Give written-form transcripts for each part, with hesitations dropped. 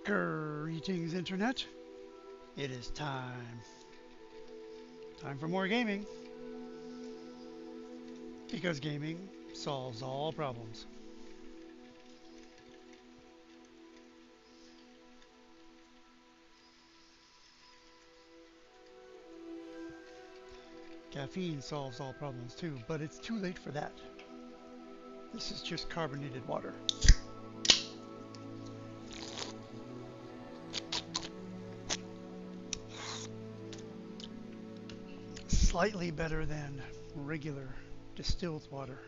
Greetings, Internet. It is time. Time for more gaming. Because gaming solves all problems. Caffeine solves all problems too, but it's too late for that. This is just carbonated water. Slightly better than regular distilled water.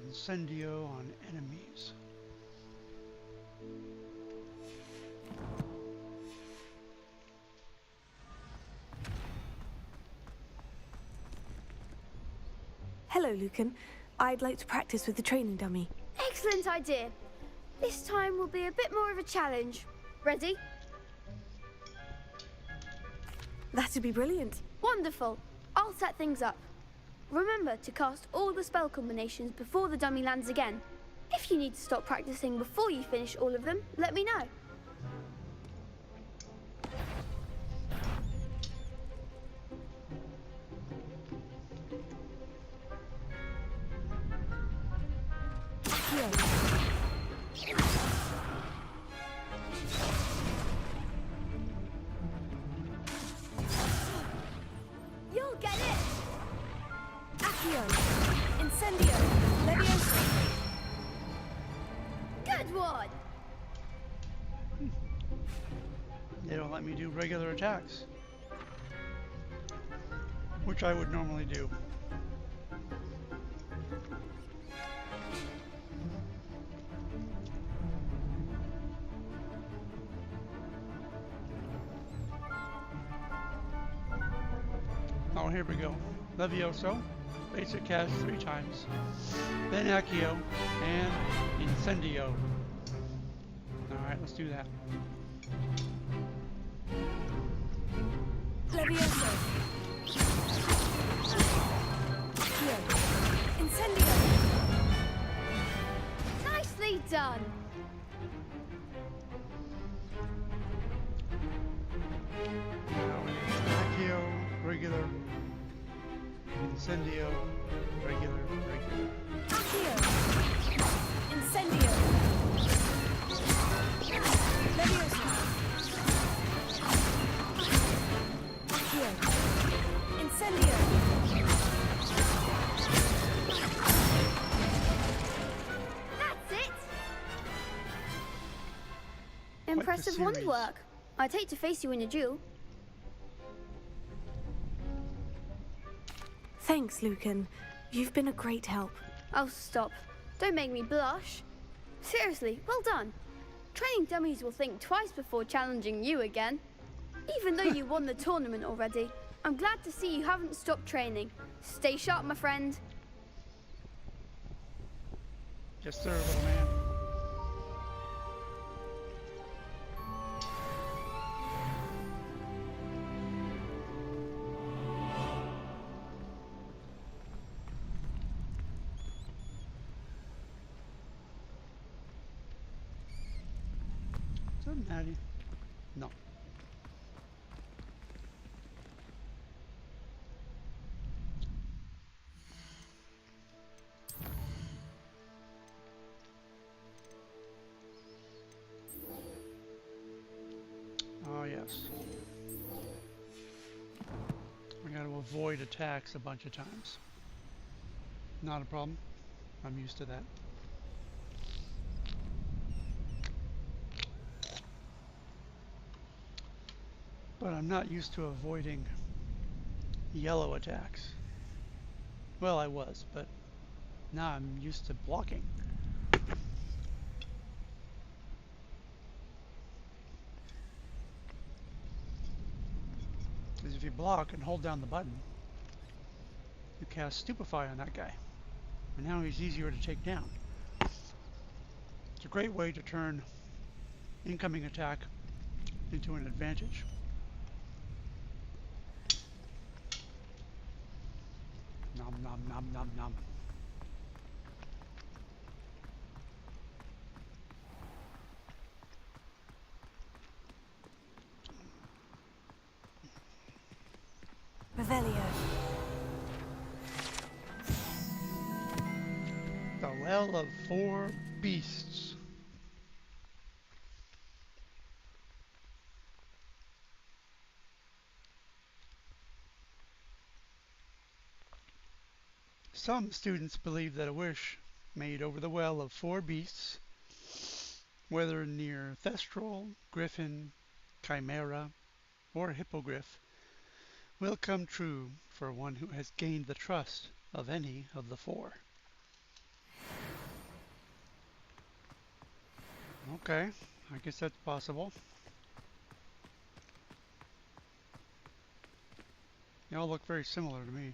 Incendio on enemies. Hello, Lucan. I'd like to practice with the training dummy. Excellent idea. This time will be a bit more of a challenge. Ready? That'd be brilliant. Wonderful. I'll set things up. Remember to cast all the spell combinations before the dummy lands again. If you need to stop practicing before you finish all of them, let me know. You'll get it! Accio. Incendio. Leviosa. Good one! They don't let me do regular attacks, which I would normally do. Oh, here we go. Levioso, basic cast 3 times. Then Accio and Incendio. Alright, let's do that. Leviosa. Accio. Incendio. Nicely done! Now it's Accio, regular, Incendio, regular. Accio. Incendio. Leviosa. Accio. Incendio. That's it! Impressive series. wand work. I'd hate to face you in a duel. Thanks, Lucan. You've been a great help. Oh, stop. Don't make me blush. Seriously, well done. Training dummies will think twice before challenging you again. Even though you won the tournament already, I'm glad to see you haven't stopped training. Stay sharp, my friend. Yes, sir, little man. Natty? No. Oh, yes. I got to avoid attacks a bunch of times. Not a problem. I'm used to that. But I'm not used to avoiding yellow attacks. Well, I was, but now I'm used to blocking. Because if you block and hold down the button, you cast Stupefy on that guy. And now he's easier to take down. It's a great way to turn incoming attack into an advantage. Nom nom nom nom nom. Revelio. The Well of Four Beasts. Some students believe that a wish made over the Well of Four Beasts, whether near Thestral, Griffin, Chimera, or Hippogriff, will come true for one who has gained the trust of any of the four. Okay, I guess that's possible. They all look very similar to me.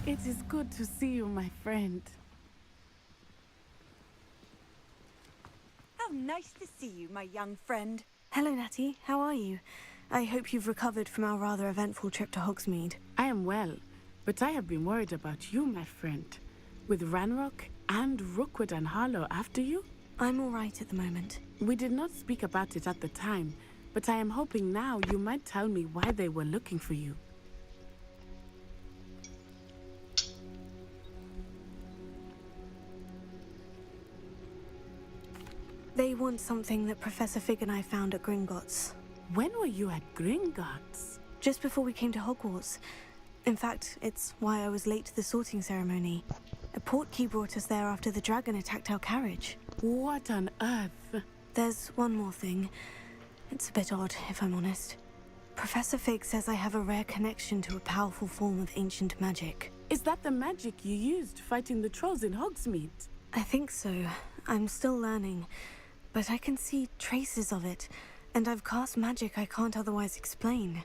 It is good to see you, my friend. How nice to see you, my young friend. Hello, Natty. How are you? I hope you've recovered from our rather eventful trip to Hogsmeade. I am well, but I have been worried about you, my friend. With Ranrock and Rookwood and Harlow after you? I'm all right at the moment. We did not speak about it at the time, but I am hoping now you might tell me why they were looking for you. They want something that Professor Fig and I found at Gringotts. When were you at Gringotts? Just before we came to Hogwarts. In fact, it's why I was late to the sorting ceremony. A portkey brought us there after the dragon attacked our carriage. What on earth? There's one more thing. It's a bit odd, if I'm honest. Professor Fig says I have a rare connection to a powerful form of ancient magic. Is that the magic you used fighting the trolls in Hogsmeade? I think so. I'm still learning. But I can see traces of it, and I've cast magic I can't otherwise explain.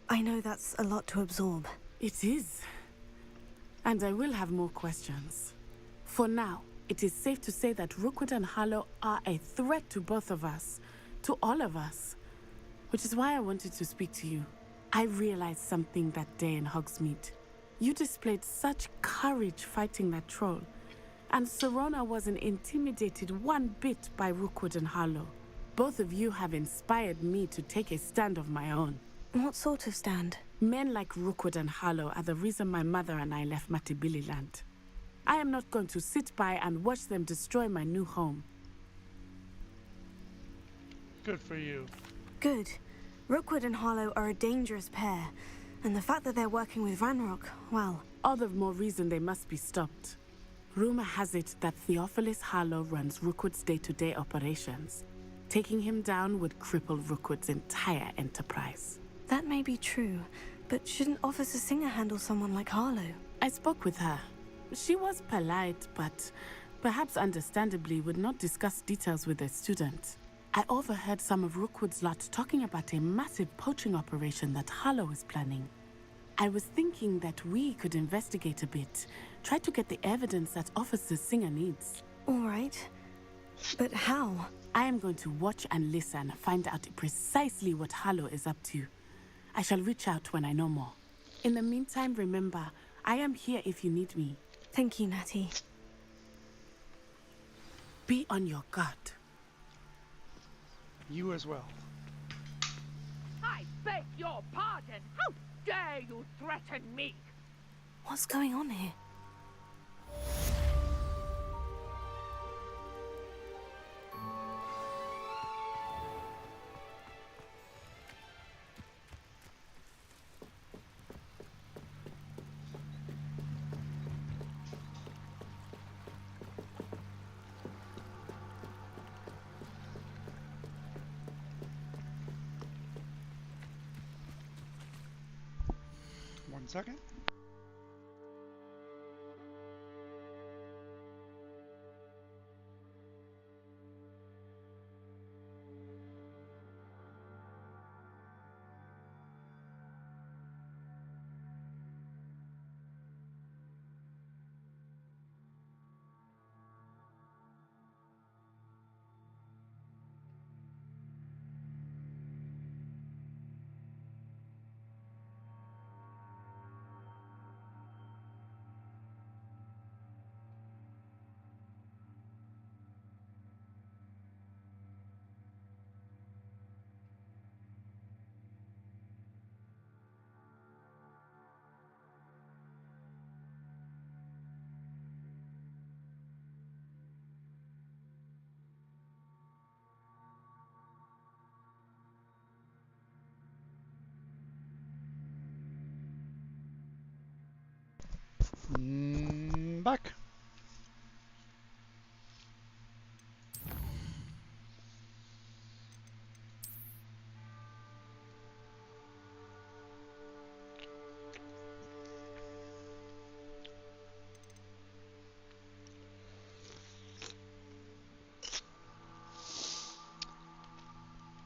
I know that's a lot to absorb. It is. And I will have more questions. For now, it is safe to say that Rookwood and Harlow are a threat to both of us, to all of us. Which is why I wanted to speak to you. I realized something that day in Hogsmeade. You displayed such courage fighting that troll, And Serona wasn't intimidated one bit by Rookwood and Harlow. Both of you have inspired me to take a stand of my own. What sort of stand? Men like Rookwood and Harlow are the reason my mother and I left Matibili-land. I am not going to sit by and watch them destroy my new home. Good for you. Good. Rookwood and Harlow are a dangerous pair, and the fact that they're working with Ranrock, well... All the more reason they must be stopped. Rumor has it that Theophilus Harlow runs Rookwood's day-to-day operations. Taking him down would cripple Rookwood's entire enterprise. That may be true, but shouldn't Officer Singer handle someone like Harlow? I spoke with her. She was polite, but perhaps understandably would not discuss details with a student. I overheard some of Rookwood's lot talking about a massive poaching operation that Harlow is planning. I was thinking that we could investigate a bit, try to get the evidence that Officer Singer needs. All right. But how? I am going to watch and listen, find out precisely what Harlow is up to. I shall reach out when I know more. In the meantime, remember, I am here if you need me. Thank you, Natty. Be on your guard. You as well. I beg your pardon. How dare you threaten me? What's going on here? One second. Back.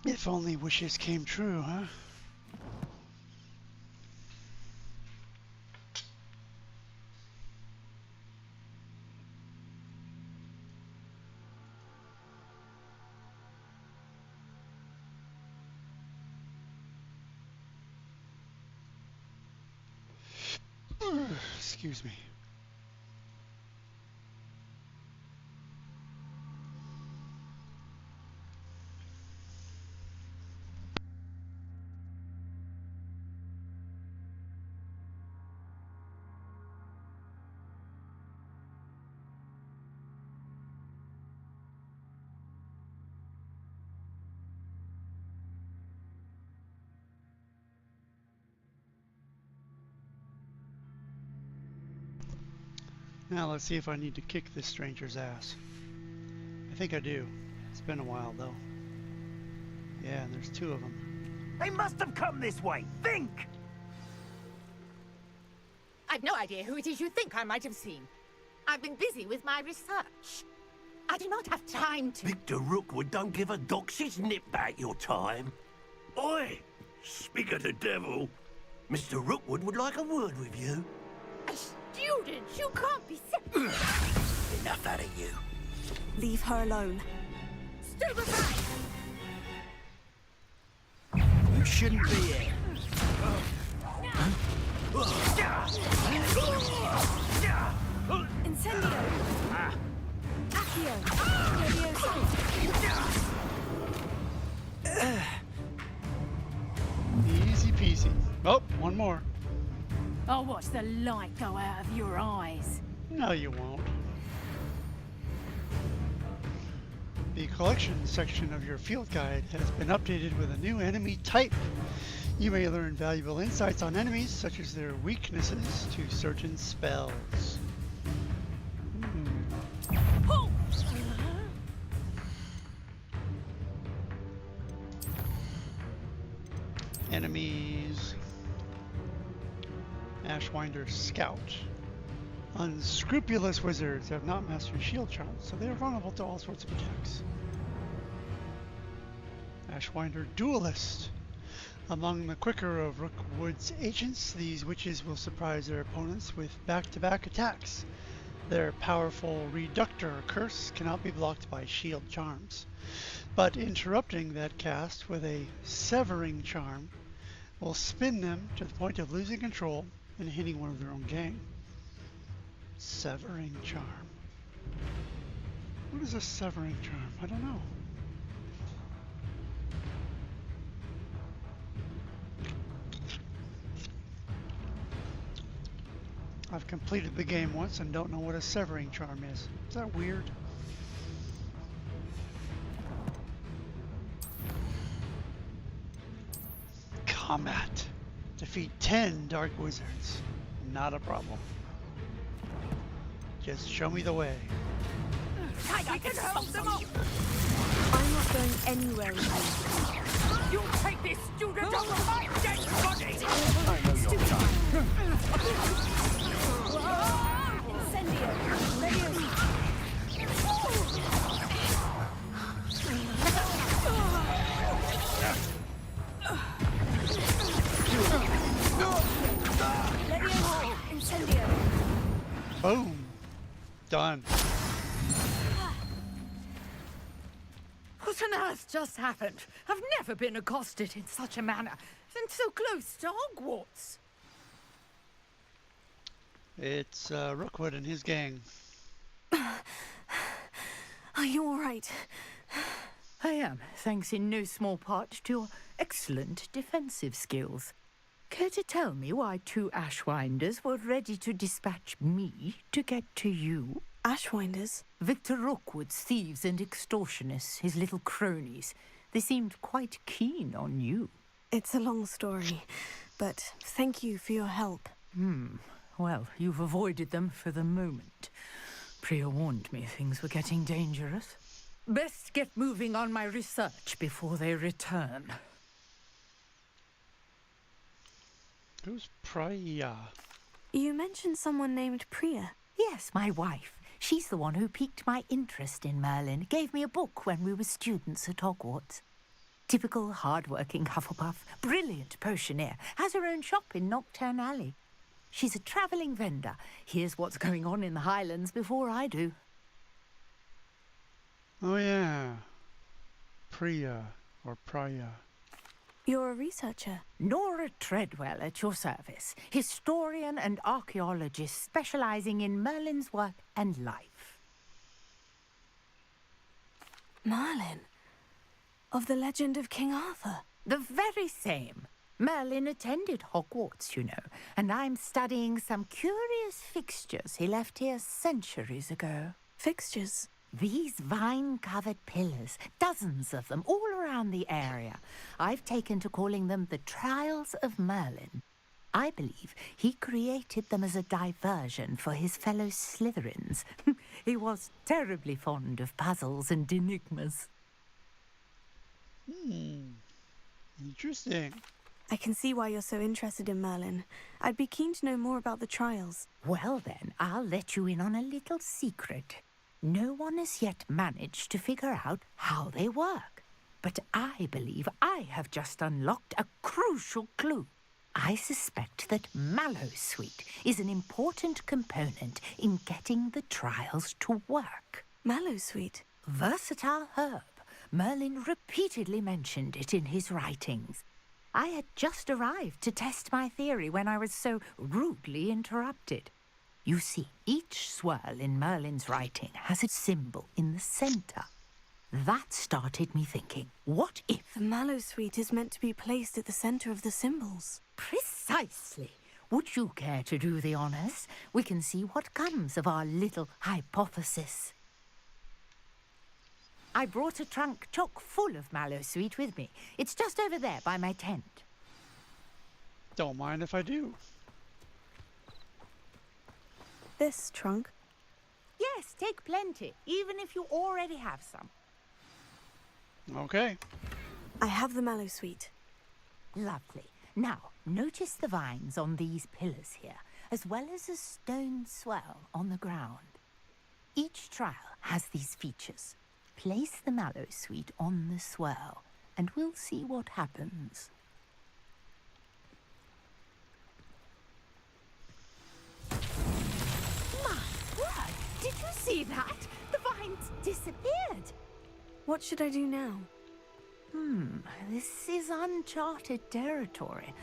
If only wishes came true, huh? Excuse me. Now let's see if I need to kick this stranger's ass. I think I do. It's been a while though. Yeah, and there's two of them. They must have come this way. Think! I've no idea who it is you think I might have seen. I've been busy with my research. I do not have time to... Victor Rookwood don't give a doxy's nip back your time. Oi! Speak of the devil. Mr. Rookwood would like a word with you. A student! You can't be... Enough out of you. Leave her alone. Stupefy! You shouldn't be here. Incendio! Accio! Leviosa! Easy peasy. Oh, one more. I'll watch the light go out of your eyes. No, you won't. The collection section of your field guide has been updated with a new enemy type. You may learn valuable insights on enemies, such as their weaknesses to certain spells. Enemies. Ashwinder Scout. Unscrupulous wizards have not mastered shield charms, so they are vulnerable to all sorts of attacks. Ashwinder Duelist. Among the quicker of Rookwood's agents, these witches will surprise their opponents with back-to-back attacks. Their powerful Reductor curse cannot be blocked by shield charms, but interrupting that cast with a Severing charm will spin them to the point of losing control and hitting one of their own gang. Severing charm. What is a severing charm? I don't know. I've completed the game once and don't know what a severing charm is. Is that weird? Combat. Defeat 10 dark wizards. Not a problem. Just show me the way. I can hold them off! I'm not going anywhere with you. You take this student off of my dead body! Incendio! Leviosa! Leviosa! Incendio! Boom. Done. What on earth just happened? I've never been accosted in such a manner, and so close to Hogwarts. It's Rookwood and his gang. Are you all right? I am, thanks in no small part to your excellent defensive skills. Care to tell me why 2 Ashwinders were ready to dispatch me to get to you? Ashwinders? Victor Rookwood's thieves and extortionists, his little cronies. They seemed quite keen on you. It's a long story, but thank you for your help. Well, you've avoided them for the moment. Priya warned me things were getting dangerous. Best get moving on my research before they return. Who's Priya? You mentioned someone named Priya. Yes, my wife. She's the one who piqued my interest in Merlin. Gave me a book when we were students at Hogwarts. Typical hard-working Hufflepuff. Brilliant potioneer. Has her own shop in Nocturne Alley. She's a travelling vendor. Hears what's going on in the Highlands before I do. Oh yeah. Priya or Priya. You're a researcher. Nora Treadwell at your service. Historian and archaeologist specialising in Merlin's work and life. Merlin? Of the legend of King Arthur? The very same. Merlin attended Hogwarts, you know, and I'm studying some curious fixtures he left here centuries ago. Fixtures? These vine-covered pillars, dozens of them, all around the area. I've taken to calling them the Trials of Merlin. I believe he created them as a diversion for his fellow Slytherins. He was terribly fond of puzzles and enigmas. Interesting. I can see why you're so interested in Merlin. I'd be keen to know more about the trials. Well then, I'll let you in on a little secret. No one has yet managed to figure out how they work. But I believe I have just unlocked a crucial clue. I suspect that Mallowsweet is an important component in getting the trials to work. Mallowsweet? Versatile herb. Merlin repeatedly mentioned it in his writings. I had just arrived to test my theory when I was so rudely interrupted. You see, each swirl in Merlin's writing has a symbol in the center. That started me thinking, what if... The mallow sweet is meant to be placed at the center of the symbols. Precisely. Would you care to do the honors? We can see what comes of our little hypothesis. I brought a trunk chock full of mallow sweet with me. It's just over there by my tent. Don't mind if I do. This trunk? Yes, take plenty, even if you already have some. Okay. I have the mallow sweet. Lovely. Now, notice the vines on these pillars here, as well as a stone swell on the ground. Each trial has these features. Place the mallow sweet on the swell, and we'll see what happens. My word! Did you see that? The vines disappeared. What should I do now? This is uncharted territory.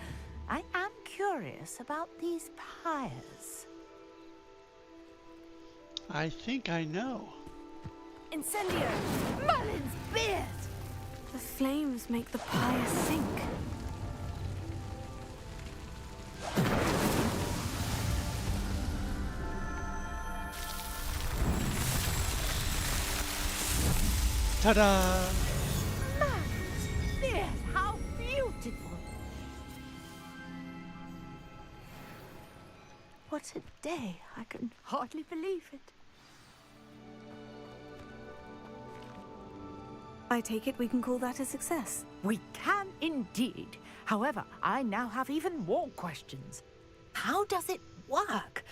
I am curious about these pyres. I think I know. Incendio! Merlin's beard! The flames make the pyre sink. Ta-da! Merlin's beard! How beautiful! What a day! I can hardly believe it. I take it we can call that a success. We can indeed. However, I now have even more questions. How does it work?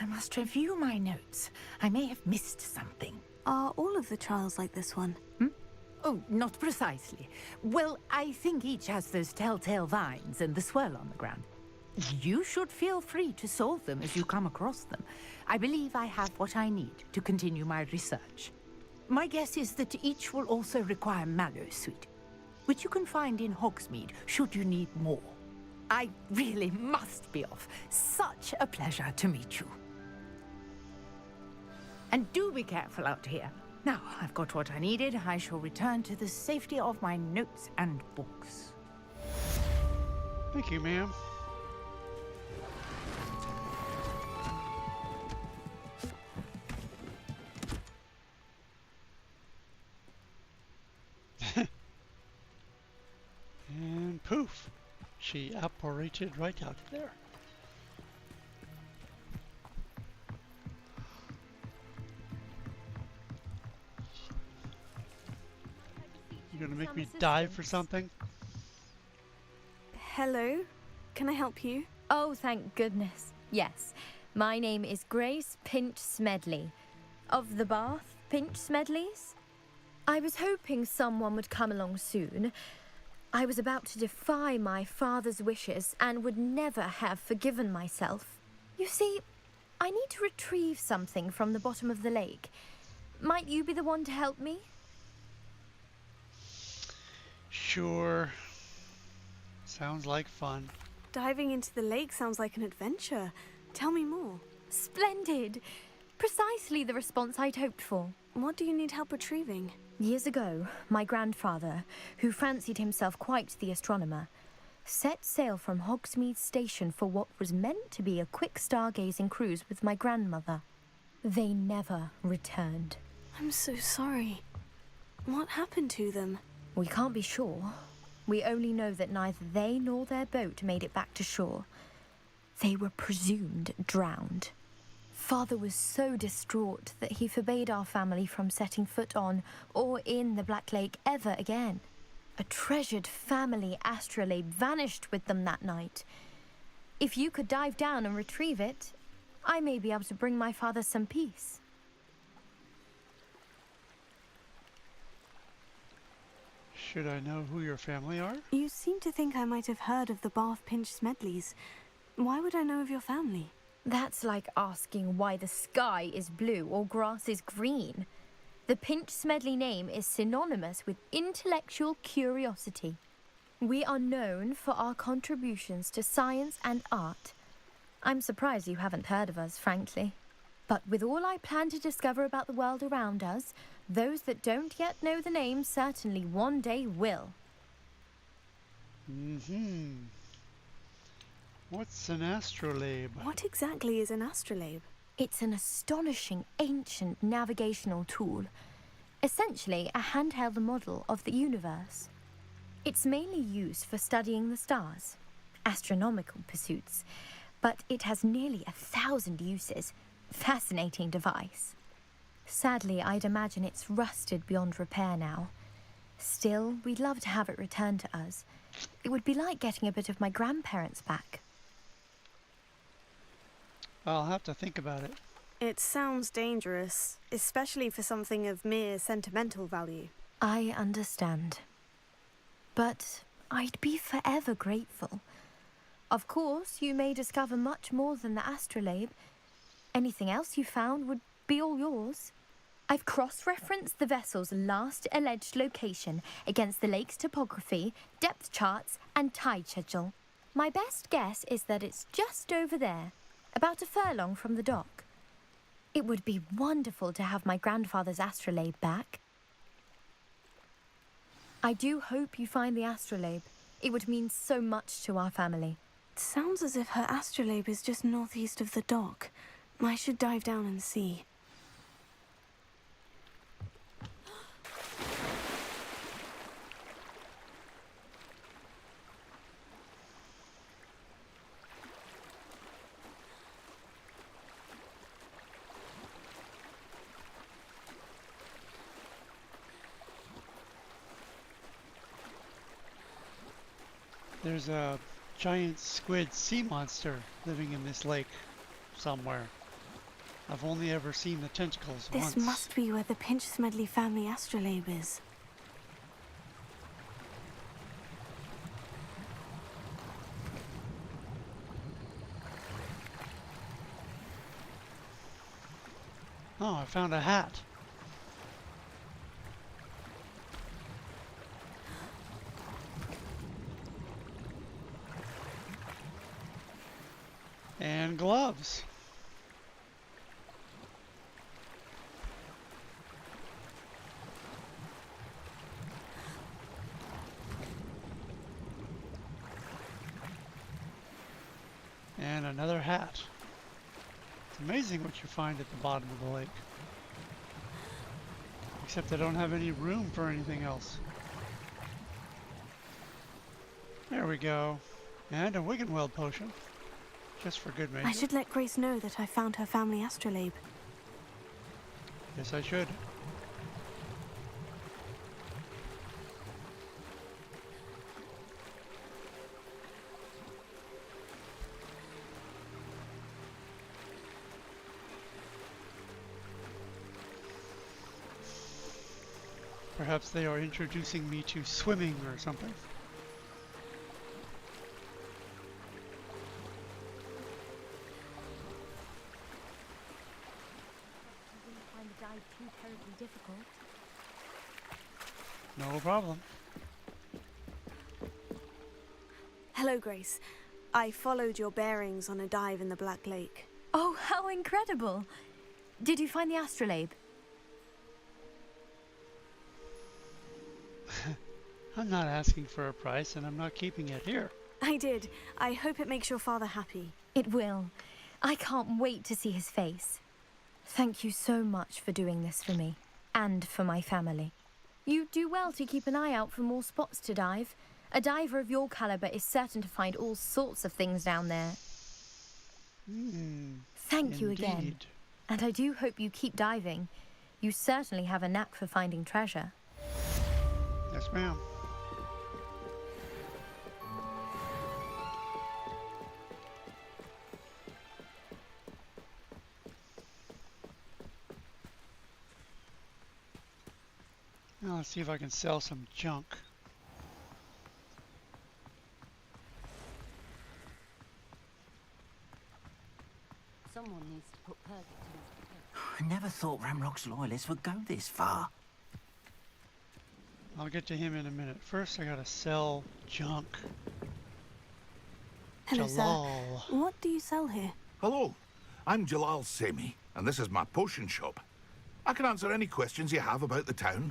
I must review my notes. I may have missed something. Are all of the trials like this one? Oh, not precisely. Well, I think each has those telltale vines and the swirl on the ground. You should feel free to solve them as you come across them. I believe I have what I need to continue my research. My guess is that each will also require mallow sweet, which you can find in Hogsmeade should you need more. I really must be off. Such a pleasure to meet you. And do be careful out here. Now, I've got what I needed. I shall return to the safety of my notes and books. Thank you, ma'am. And poof, she apparated right out of there. You gonna make me dive for something? Hello? Can I help you? Oh, thank goodness. Yes. My name is Grace Pinch Smedley. Of the Bath Pinch Smedleys? I was hoping someone would come along soon. I was about to defy my father's wishes and would never have forgiven myself. You see, I need to retrieve something from the bottom of the lake. Might you be the one to help me? Sure. Sounds like fun. Diving into the lake sounds like an adventure. Tell me more. Splendid! Precisely the response I'd hoped for. What do you need help retrieving? Years ago, my grandfather, who fancied himself quite the astronomer, set sail from Hogsmeade Station for what was meant to be a quick stargazing cruise with my grandmother. They never returned. I'm so sorry. What happened to them? We can't be sure. We only know that neither they nor their boat made it back to shore. They were presumed drowned. Father was so distraught that he forbade our family from setting foot on or in the Black Lake ever again. A treasured family astrolabe vanished with them that night. If you could dive down and retrieve it, I may be able to bring my father some peace. Should I know who your family are? You seem to think I might have heard of the Bath Pinch Smedleys. Why would I know of your family? That's like asking why the sky is blue or grass is green. The Pinch Smedley name is synonymous with intellectual curiosity. We are known for our contributions to science and art. I'm surprised you haven't heard of us, frankly. But with all I plan to discover about the world around us, those that don't yet know the name certainly one day will. What's an astrolabe? What exactly is an astrolabe? It's an astonishing ancient navigational tool, essentially a handheld model of the universe. It's mainly used for studying the stars, astronomical pursuits, but it has nearly 1,000 uses. Fascinating device. Sadly, I'd imagine it's rusted beyond repair now. Still, we'd love to have it returned to us. It would be like getting a bit of my grandparents back. I'll have to think about it. It sounds dangerous, especially for something of mere sentimental value. I understand. But I'd be forever grateful. Of course, you may discover much more than the astrolabe. Anything else you found would be all yours. I've cross-referenced the vessel's last alleged location against the lake's topography, depth charts, and tide schedule. My best guess is that it's just over there, about a furlong from the dock. It would be wonderful to have my grandfather's astrolabe back. I do hope you find the astrolabe. It would mean so much to our family. It sounds as if her astrolabe is just northeast of the dock. I should dive down and see. There's a giant squid sea monster living in this lake somewhere. I've only ever seen the tentacles once. This must be where the Pinch-Smedley family astrolabe is. Oh, I found a hat. And gloves. And another hat. It's amazing what you find at the bottom of the lake. Except I don't have any room for anything else. There we go. And a Wiggenweld potion. Just for good measure. I should let Grace know that I found her family astrolabe. Yes, I should. Perhaps they are introducing me to swimming or something. Find the dive too terribly difficult. No problem. Hello, Grace. I followed your bearings on a dive in the Black Lake. Oh, how incredible! Did you find the astrolabe? I'm not asking for a price, and I'm not keeping it here. I did. I hope it makes your father happy. It will. I can't wait to see his face. Thank you so much for doing this for me, and for my family. You do well to keep an eye out for more spots to dive. A diver of your caliber is certain to find all sorts of things down there. Thank you again. Indeed. And I do hope you keep diving. You certainly have a knack for finding treasure. Yes, ma'am. Now let's see if I can sell some junk. Someone needs to put Purgit I never thought Ramrock's loyalists would go this far. I'll get to him in a minute. First, I gotta sell junk. Hello, Jalal. sir. What do you sell here? Hello, I'm Jalal Semi, and this is my potion shop. I can answer any questions you have about the town.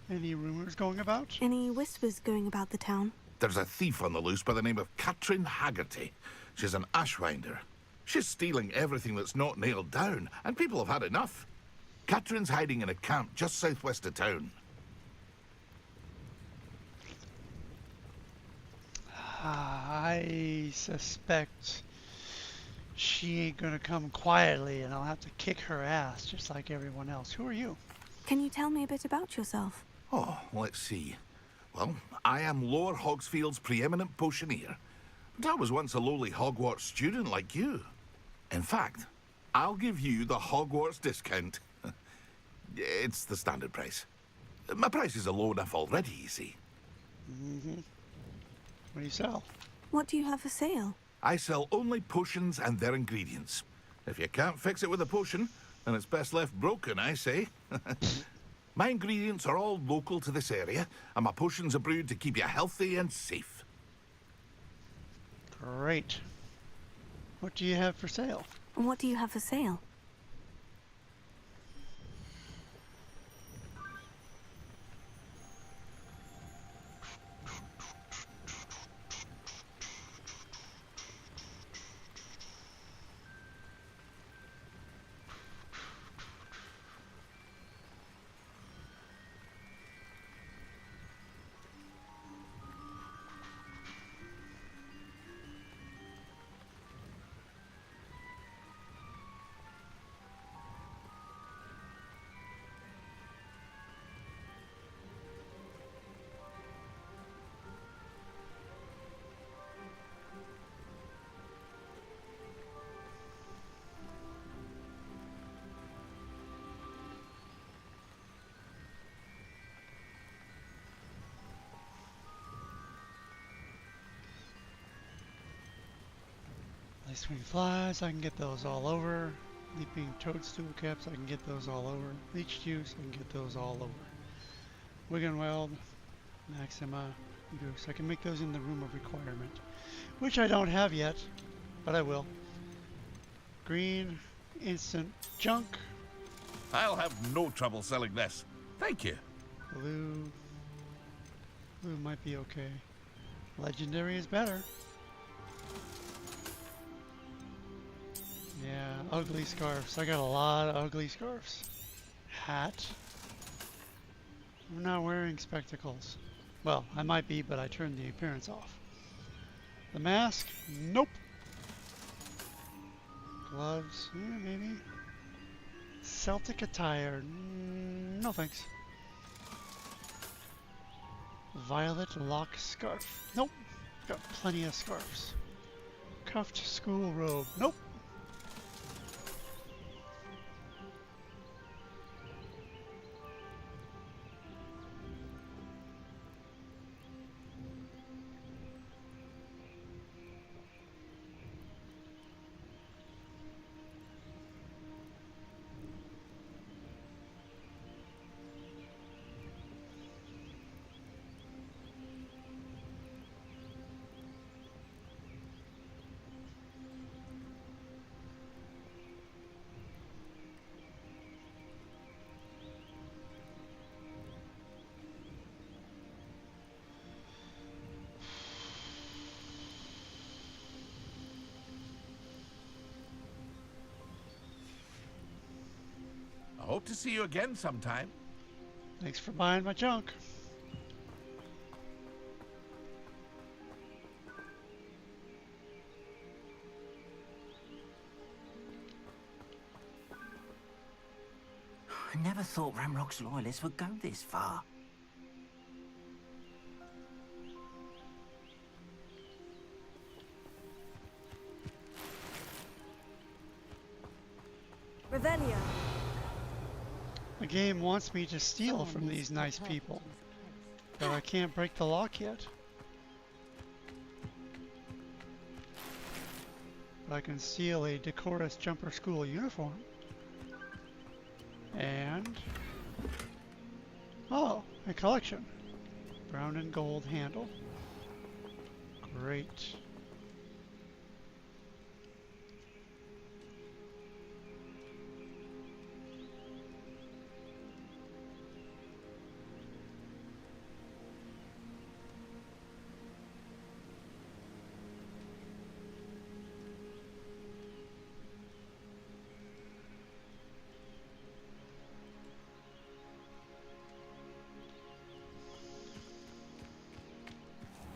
Any rumors going about? Any whispers going about the town? There's a thief on the loose by the name of Katrin Haggerty. She's an ashwinder. She's stealing everything that's not nailed down, and people have had enough. Katrin's hiding in a camp just southwest of town. I suspect she ain't gonna come quietly, and I'll have to kick her ass just like everyone else. Who are you? Can you tell me a bit about yourself? Oh, let's see. Well, I am Lower Hogsfield's preeminent potioneer. But I was once a lowly Hogwarts student like you. In fact, I'll give you the Hogwarts discount. It's the standard price. My prices are low enough already, you see. Mm-hmm. What do you sell? What do you have for sale? I sell only potions and their ingredients. If you can't fix it with a potion, then it's best left broken, I say. My ingredients are all local to this area, and my potions are brewed to keep you healthy and safe. Great. What do you have for sale? And what do you have for sale? Ice-wing flies, I can get those all over. Leaping toadstool caps, I can get those all over. Leech juice, I can get those all over. Wiggenweld, Maxima, Goose, I can make those in the room of requirement. Which I don't have yet, but I will. Green, instant junk. I'll have no trouble selling this. Thank you. Blue. Blue might be okay. Legendary is better. Yeah, ugly scarves. I got a lot of ugly scarves. Hat. I'm not wearing spectacles. Well, I might be, but I turned the appearance off. The mask? Nope. Gloves? Yeah, maybe. Celtic attire? No thanks. Violet lock scarf? Nope. Got plenty of scarves. Cuffed school robe? Nope. I hope to see you again sometime. Thanks for buying my junk. I never thought Ramrock's loyalists would go this far. Revelio. The game wants me to steal from these nice people, but I can't break the lock yet. But I can steal a decorous jumper school uniform. And... oh, a collection. Brown and gold handle. Great.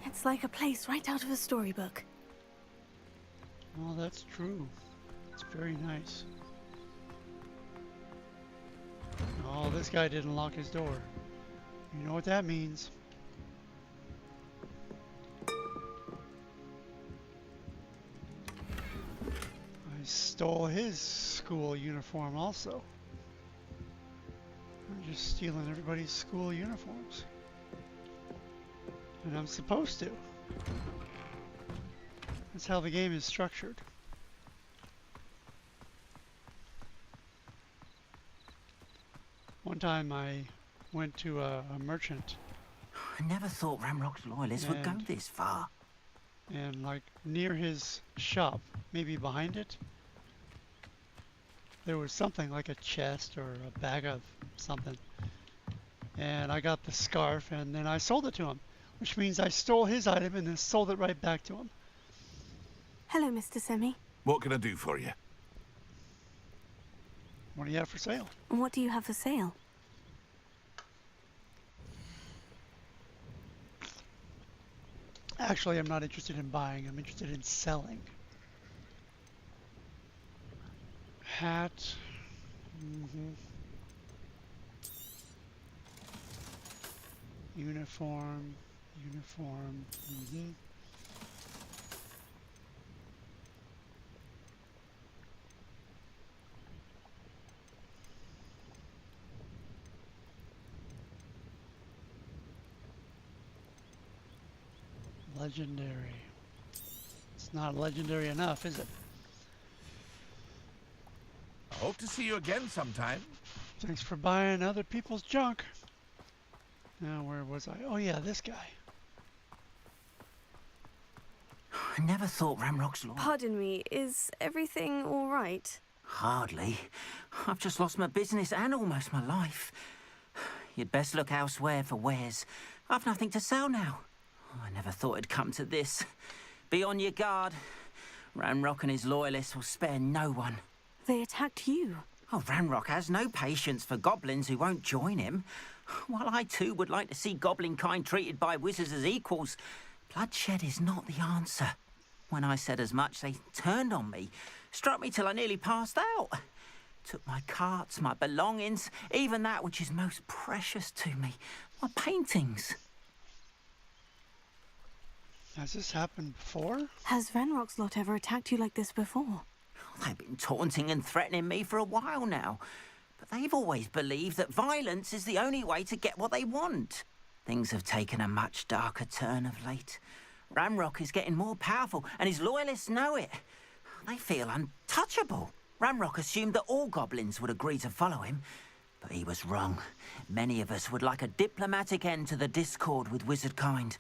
It's like a place right out of a storybook. Well, that's true. It's very nice. Oh, this guy didn't lock his door. You know what that means. I stole his school uniform also. I'm just stealing everybody's school uniforms. And I'm supposed to. That's how the game is structured. One time I went to a merchant. I never thought Ramrock's loyalists would go this far. And like near his shop, maybe behind it, there was something like a chest or a bag of something. And I got the scarf and then I sold it to him. Which means I stole his item and then sold it right back to him. Hello, Mr. Semi. What can I do for you? What do you have for sale? What do you have for sale? Actually, I'm not interested in buying. I'm interested in selling. Hat. Uniform. Uniform. Legendary. It's not legendary enough, is it? I hope to see you again sometime. Thanks for buying other people's junk. Now, where was I? Oh yeah, this guy. I never thought Ramrock's loyal. Pardon me, is everything all right? Hardly. I've just lost my business and almost my life. You'd best look elsewhere for wares. I've nothing to sell now. I never thought it'd come to this. Be on your guard. Ramrock and his loyalists will spare no one. They attacked you. Oh, Ramrock has no patience for goblins who won't join him. While I too would like to see goblin kind treated by wizards as equals, bloodshed is not the answer. When I said as much, they turned on me, struck me till I nearly passed out. Took my carts, my belongings, even that which is most precious to me, my paintings. Has this happened before? Has Ranrock's lot ever attacked you like this before? They've been taunting and threatening me for a while now. But they've always believed that violence is the only way to get what they want. Things have taken a much darker turn of late. Ramrock is getting more powerful, and his loyalists know it. They feel untouchable. Ramrock assumed that all goblins would agree to follow him, but he was wrong. Many of us would like a diplomatic end to the discord with wizard kind.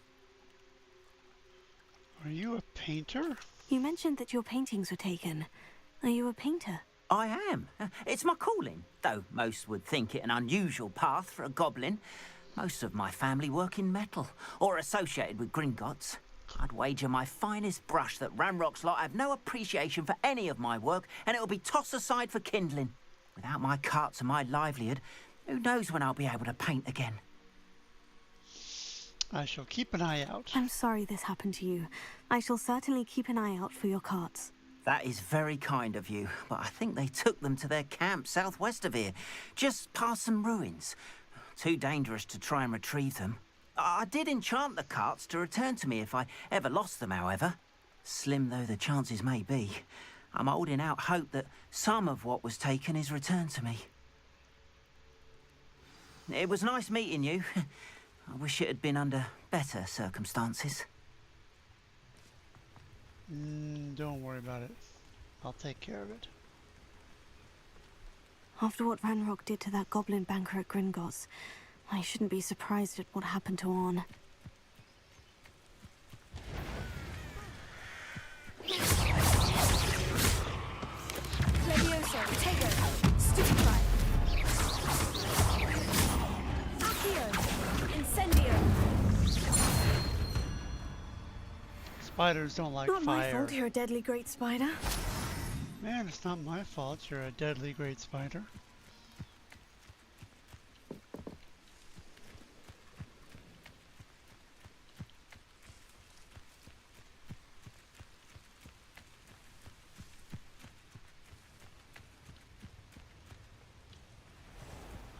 Are you a painter? You mentioned that your paintings were taken. Are you a painter? I am. It's my calling, though most would think it an unusual path for a goblin. Most of my family work in metal, or associated with Gringotts. I'd wager my finest brush that Ramrock's lot have no appreciation for any of my work, and it'll be tossed aside for kindling. Without my carts and my livelihood, who knows when I'll be able to paint again? I shall keep an eye out. I'm sorry this happened to you. I shall certainly keep an eye out for your carts. That is very kind of you, but I think they took them to their camp southwest of here, just past some ruins. Too dangerous to try and retrieve them. I did enchant the carts to return to me if I ever lost them, however. Slim though the chances may be, I'm holding out hope that some of what was taken is returned to me. It was nice meeting you. I wish it had been under better circumstances. Don't worry about it. I'll take care of it. After what Ranrock did to that goblin banker at Gringotts, I shouldn't be surprised at what happened to Orn. Spiders don't like Not my fire. fault you're a deadly great spider. Man, it's not my fault you're a deadly great spider.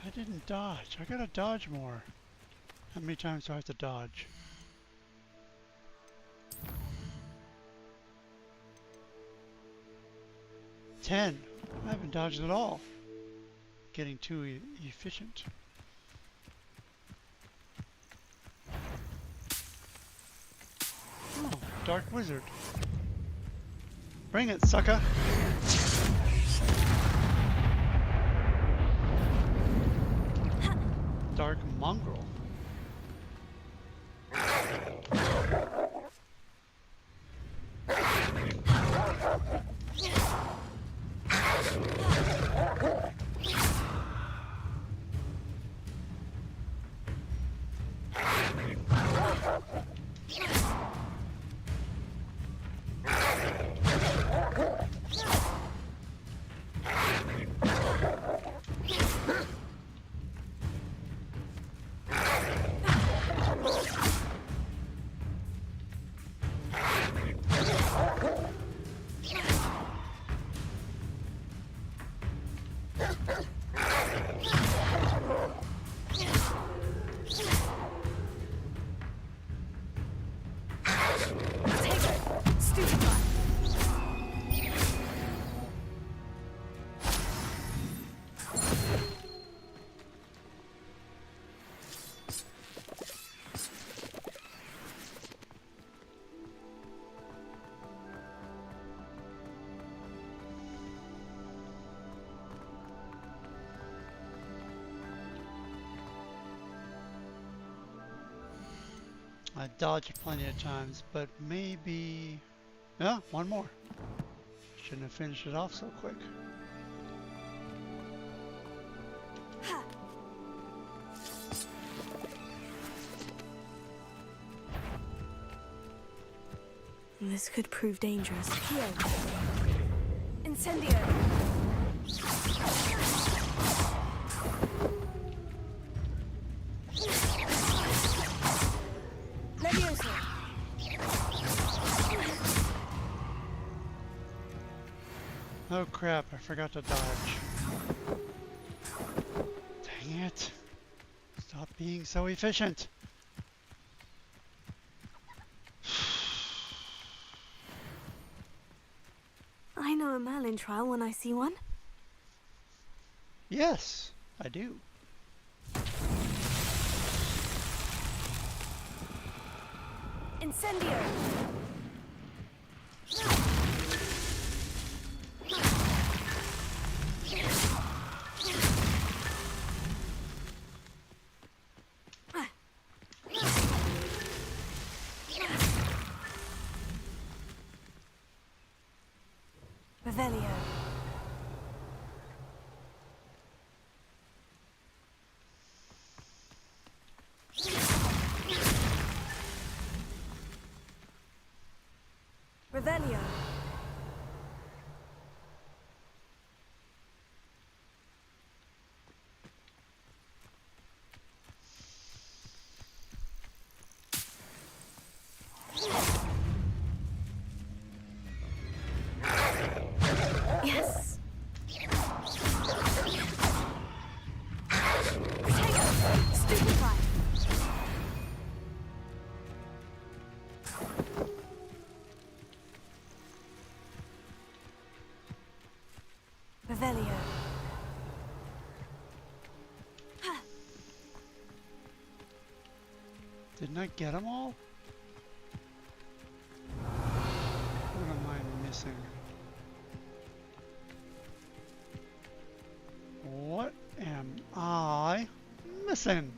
I didn't dodge. I gotta dodge more. How many times do I have to dodge? Ten. I haven't dodged at all. Getting too efficient. Oh, Dark Wizard. Bring it, sucker! Dark Mongrel. I dodged plenty of times, but maybe... Yeah, one more. Shouldn't have finished it off so quick. This could prove dangerous. Here. Incendio. Levioso. Oh crap, I forgot to dodge. Dang it. Stop being so efficient. I know a Merlin trial when I see one. Yes, I do. Incendio. Revelio. Revelio. Yes. Stupefy. Revelio. Didn't I get them all? What am I missing? What am I missing?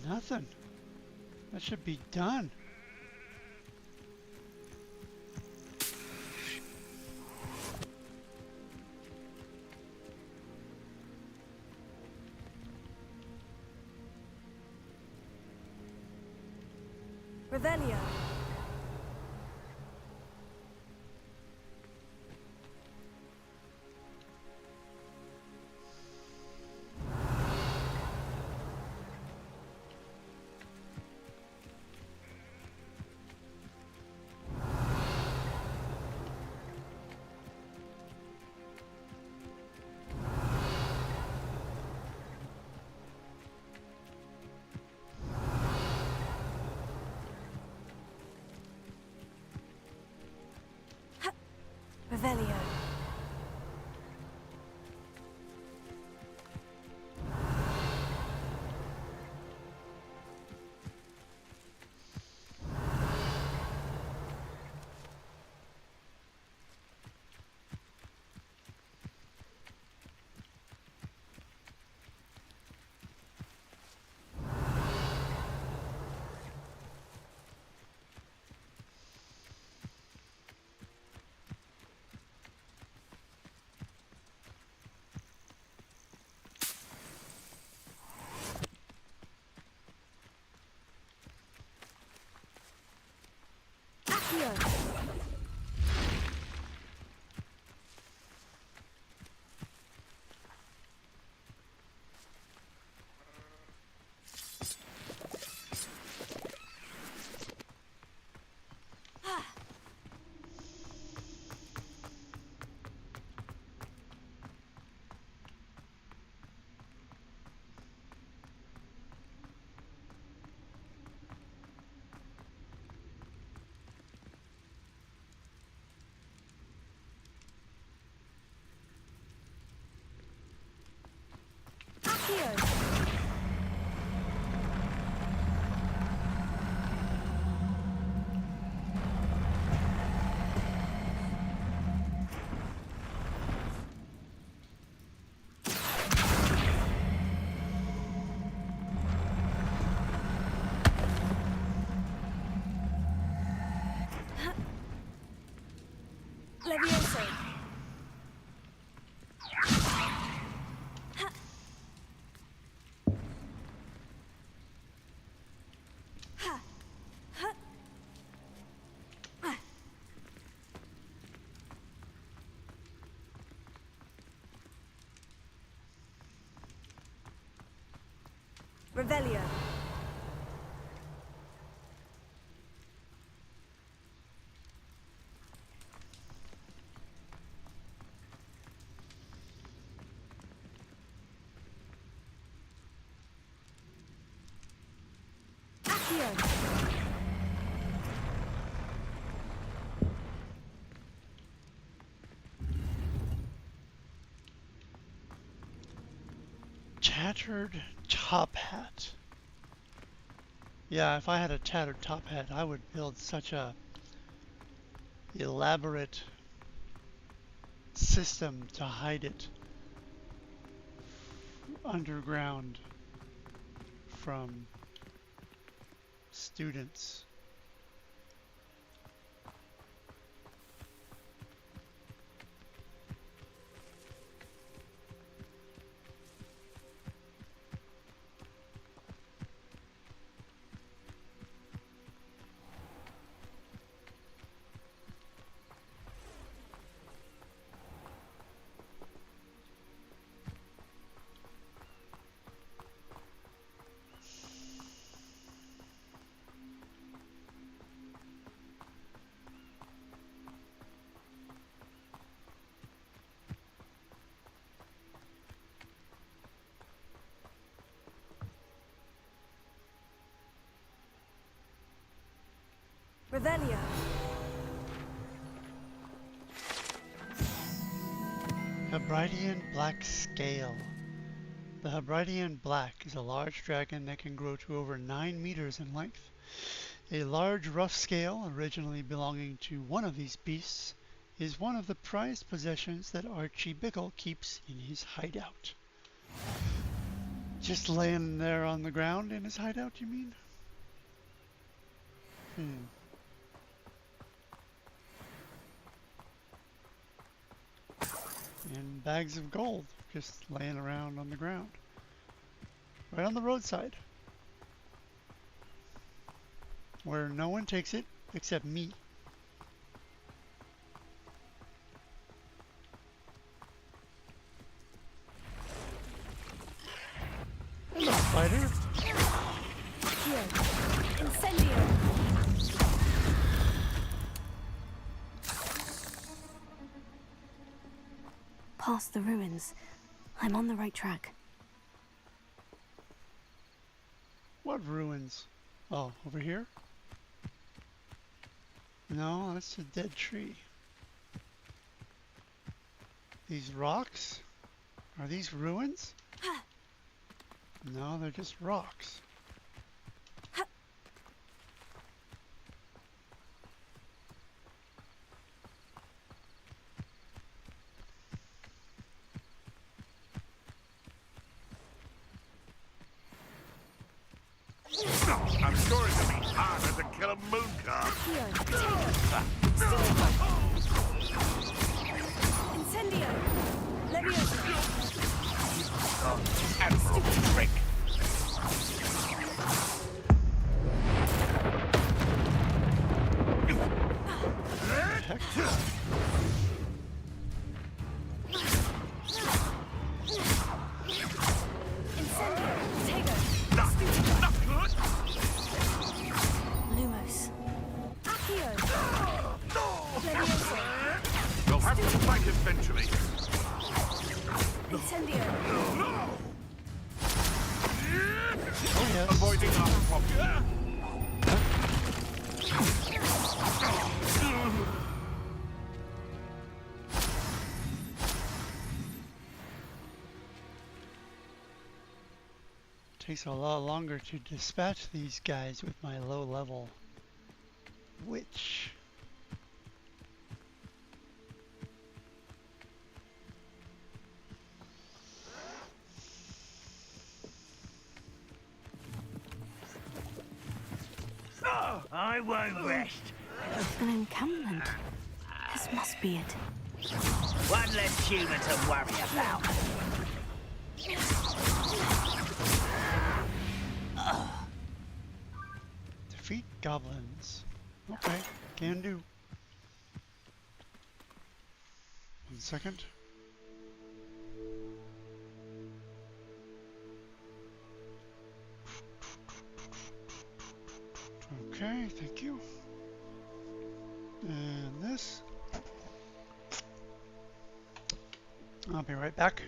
Nothing. That should be done. Revelio. Revelio. Accio. Accio. Levioso. Revelio. Accio. Tattered top hat. Yeah, if I had a tattered top hat, I would build such a elaborate system to hide it underground from students. Revelio. Hebridean Black Scale. The Hebridean Black is a large dragon that can grow to over 9 meters in length. A large rough scale, originally belonging to one of these beasts, is one of the prized possessions that Archie Bickle keeps in his hideout. Just laying there on the ground in his hideout, you mean? And bags of gold just laying around on the ground. Right on the roadside. where no one takes it except me. Hello, spider. Here. Incendio. Past the ruins. I'm on the right track. What ruins? Oh, over here? No, that's a dead tree. These rocks? Are these ruins? No, they're just rocks. I'm sure it's gonna be harder to kill a moon calf. Here. Incendio. Leviosa. Admirable trick. Lumos. We'll have to fight eventually. Incendio. Oh yes. Avoiding our problem. Takes a lot longer to dispatch these guys with my low level witch. I won't rest. An encampment. This must be it. One less human to worry about. Defeat goblins. Okay, can do. 1 second. Okay, thank you. And this. I'll be right back.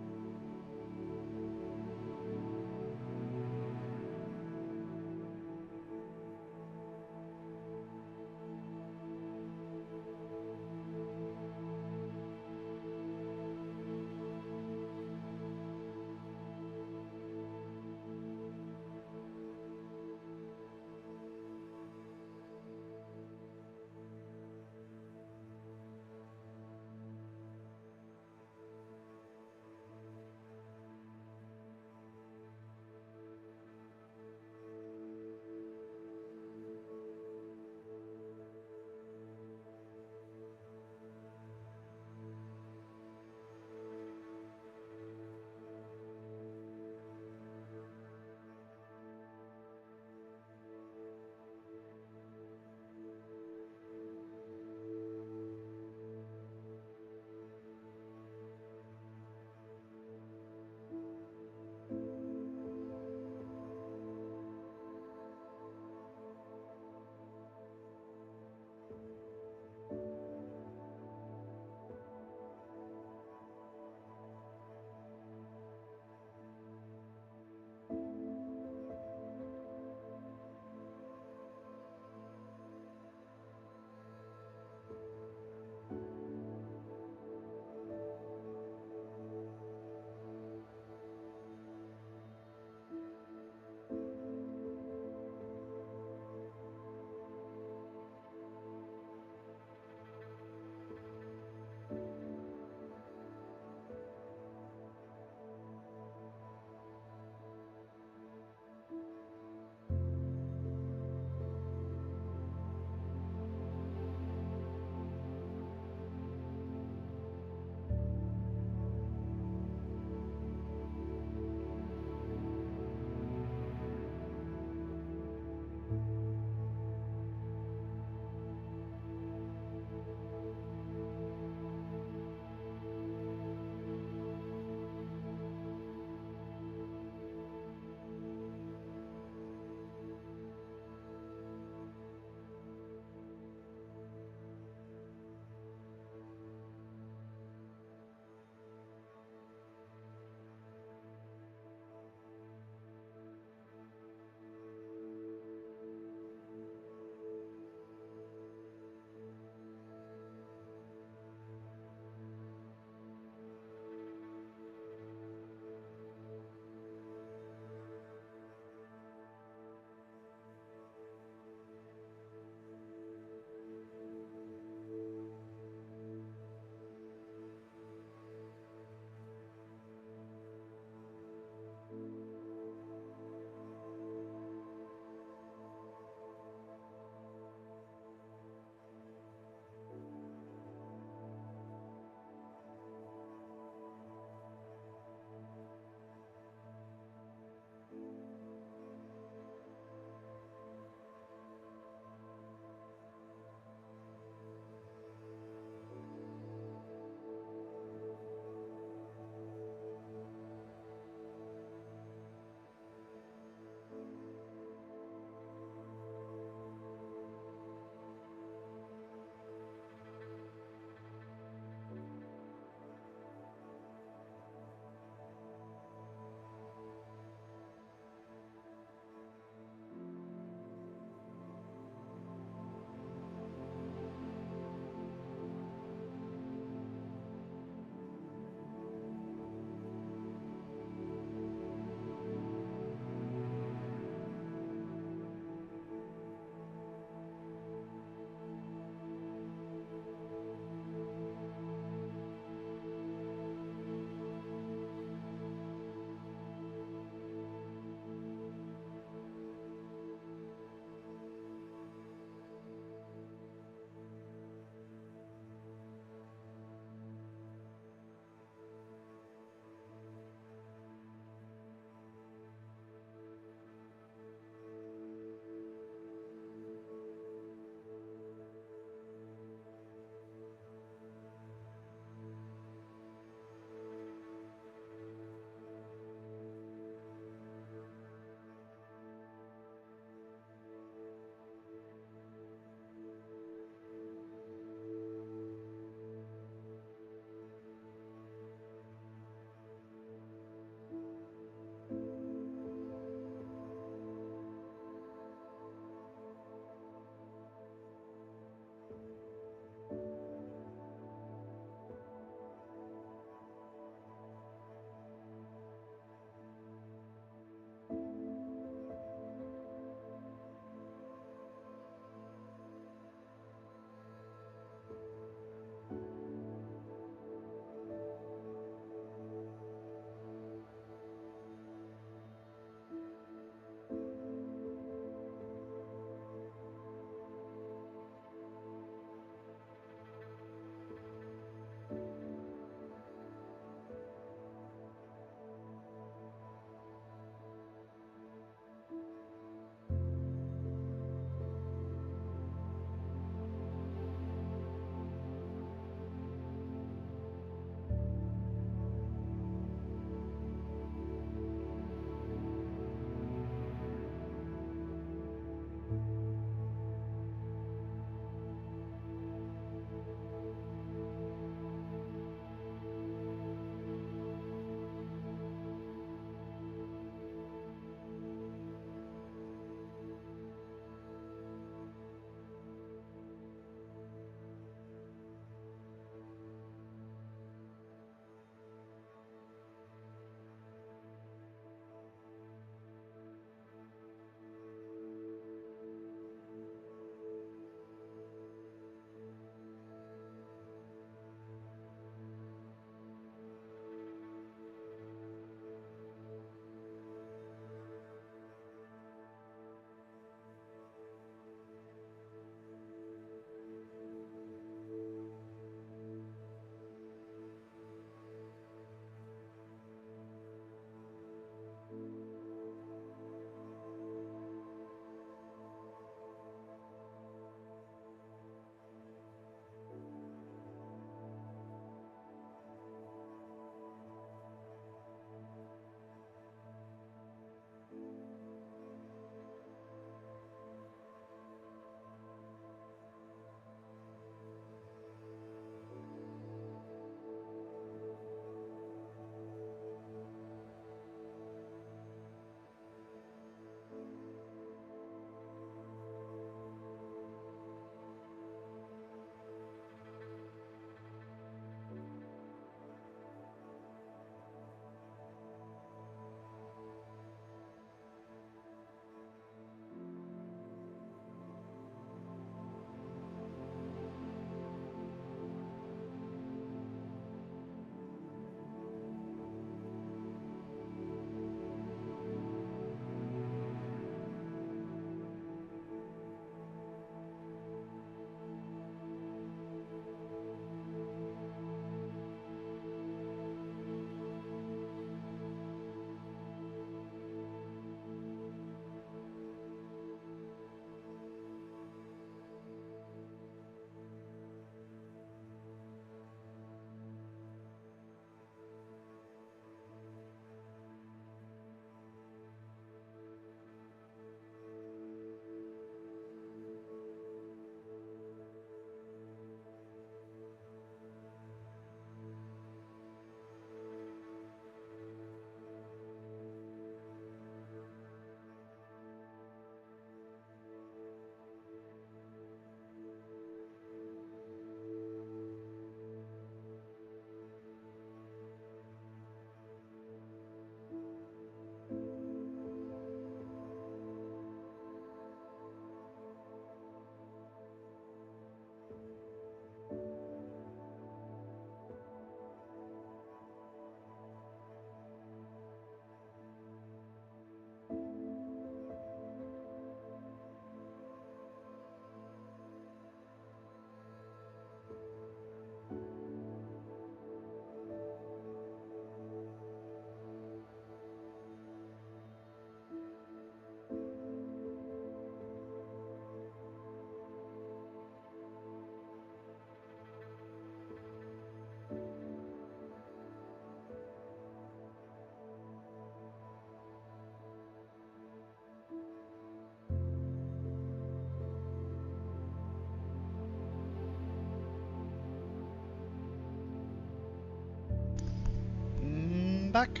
back.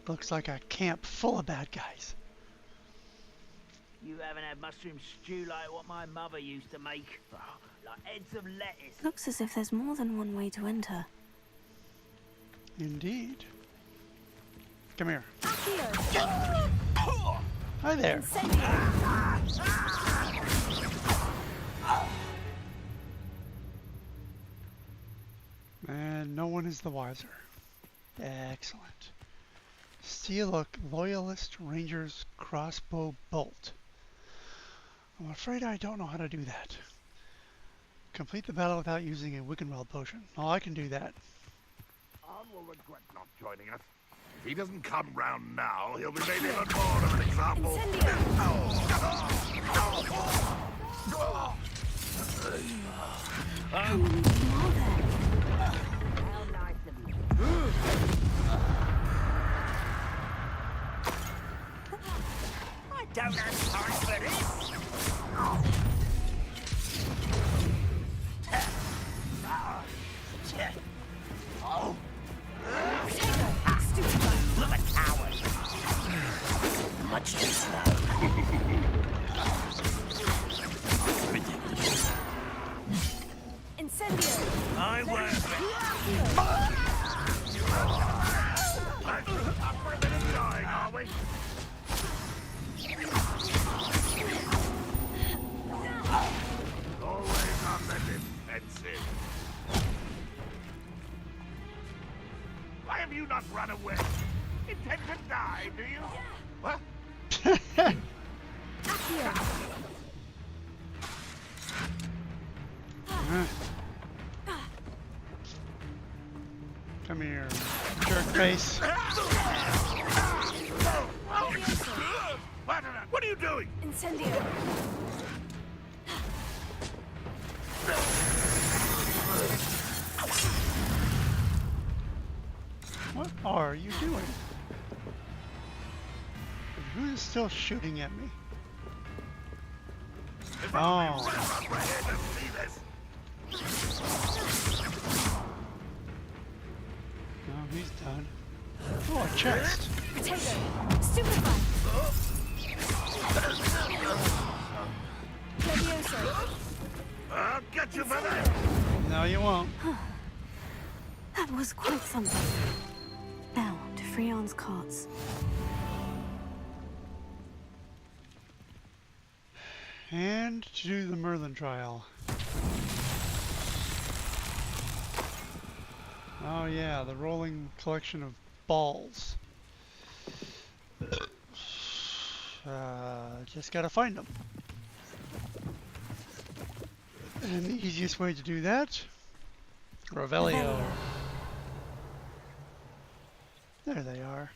Looks like a camp full of bad guys. You haven't had mushroom stew like what my mother used to make. Oh, like heads of lettuce. Looks as if there's more than one way to enter. Indeed. Come here. Accio! Hi there. And no one is the wiser. Excellent. Steal a Loyalist Ranger's crossbow bolt. I'm afraid I don't know how to do that. Complete the battle without using a Wickenweld potion. Oh, I can do that. Arn will regret not joining us. If he doesn't come round now, he'll be made even more of an example. I don't have time for this. Oh. Look at coward. Much too slow. Incendio! I won't. Up for a bit of dying, are we? Always on the defensive. Why have you not run away? Intend to die, do you? What? Come here, jerk face. What are you doing? Incendio! What are you doing? Who's still shooting at me? Oh. No, he's done. Oh, a chest. Potato! Stupefy! Levioso! I'll get you for that. No, you won't. That was quite something. Now, to Freon's carts. And to do the Merlin trial. Oh yeah, the rolling collection of balls. Just gotta find them. And the easiest way to do that, Revelio. There they are.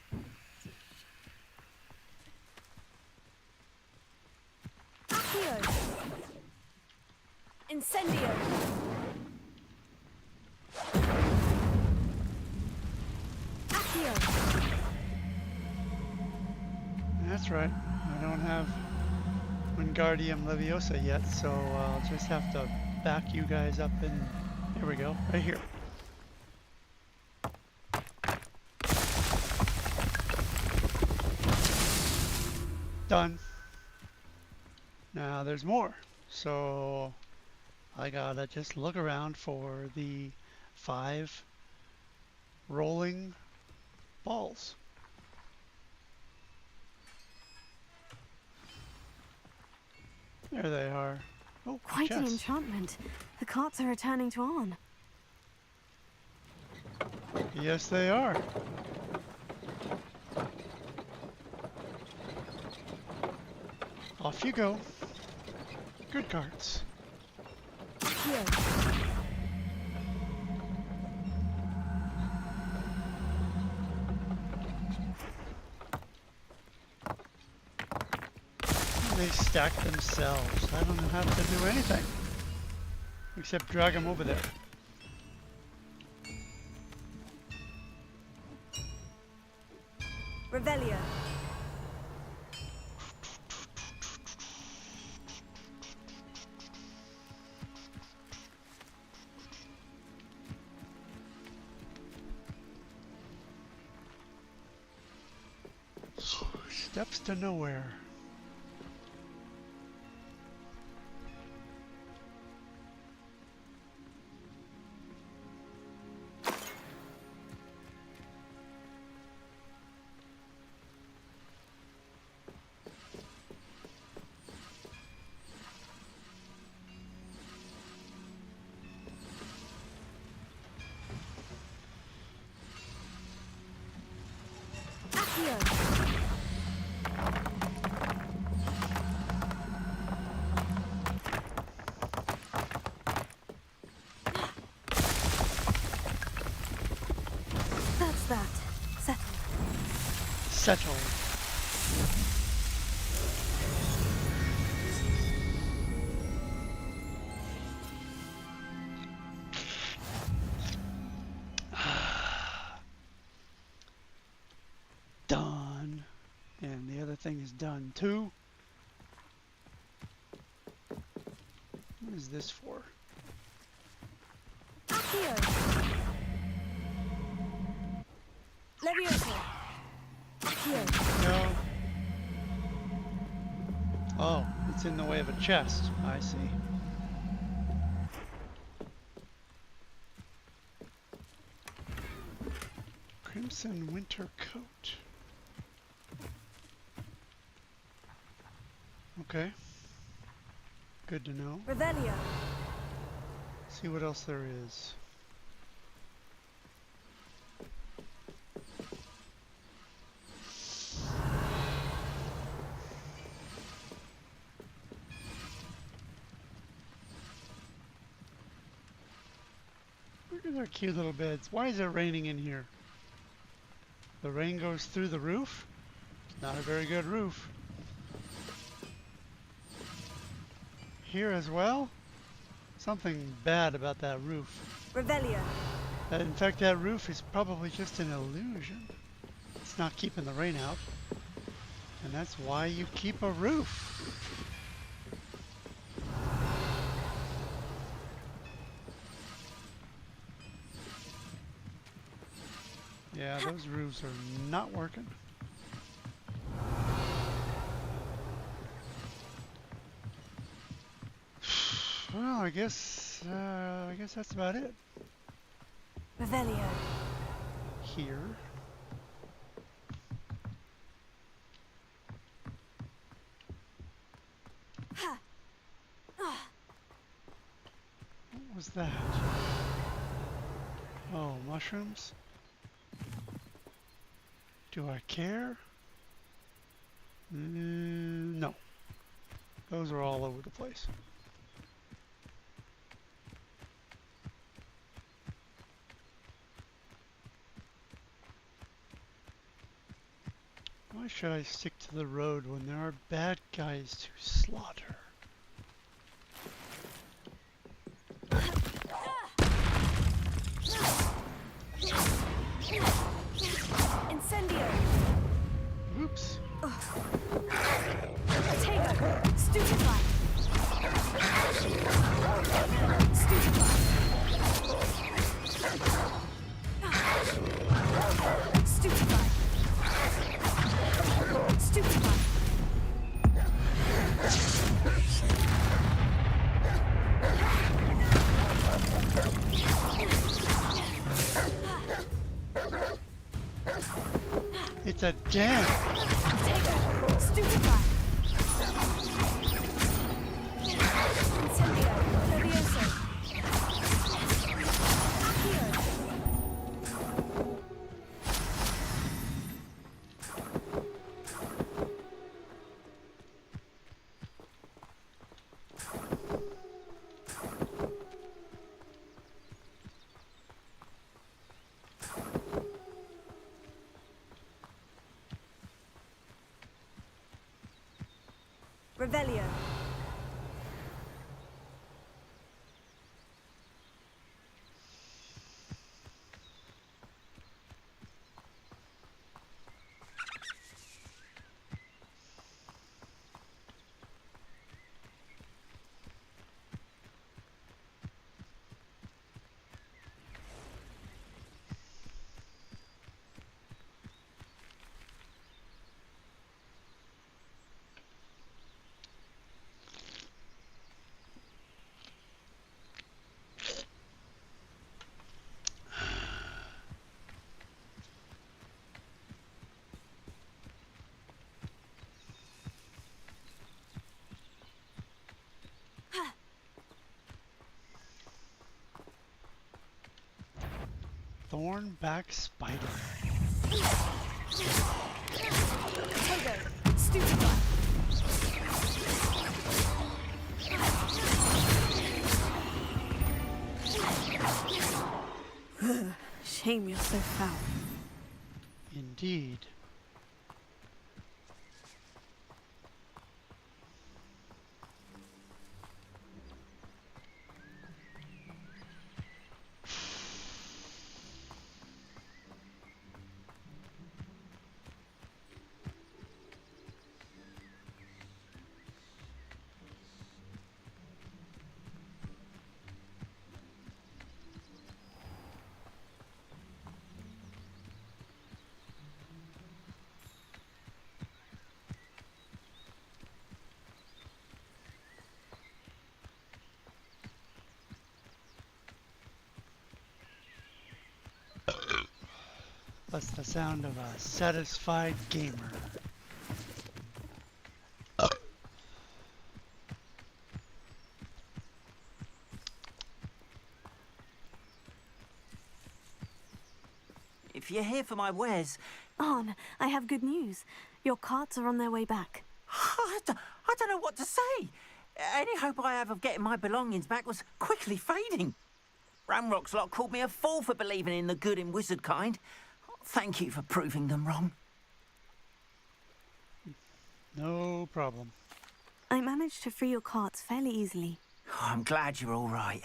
Accio! Incendio! Accio! That's right. I don't have Wingardium Leviosa yet, so I'll just have to back you guys up in... Here we go, right here. Done. Now there's more, so I gotta just look around for the 5 rolling balls. There they are. Oh, Quite an chest. enchantment. The carts are returning to Arn. Yes, they are. Off you go. Good carts. Accio! They stack themselves. I don't have to do anything. Except drag him over there. Revelio. Steps to nowhere. That's that. Settled. Settled. Done. And the other thing is done too. What is this for? Accio. Levioso. Accio. No. Oh, it's in the way of a chest. I see. Crimson winter coat. Okay. Good to know. Revelio. See what else there is. Look at their cute little beds. Why is it raining in here? The rain goes through the roof? Not a very good roof. Here as well? Something bad about that roof. Revelio. In fact, that roof is probably just an illusion. It's not keeping the rain out. And that's why you keep a roof. Yeah, those roofs are not working. Well, I guess that's about it. Revelio. Here. What was that? Oh, mushrooms? Do I care? No. Those are all over the place. Why should I stick to the road when there are bad guys to slaughter? Incendio. Oops. Tego. Stupefy. Stupefy. Stupefy. Stupefy. It's a den. Tego. Stupefy. Incendio. Levioso. Accio. Revelio. Thornback spider. Shame you're so foul. Indeed. That's the sound of a satisfied gamer. If you're here for my wares... Arn, I have good news. Your carts are on their way back. I don't know what to say. Any hope I have of getting my belongings back was quickly fading. Ramrock's lot called me a fool for believing in the good in wizard kind. Thank you for proving them wrong. No problem. I managed to free your carts fairly easily. Oh, I'm glad you're all right.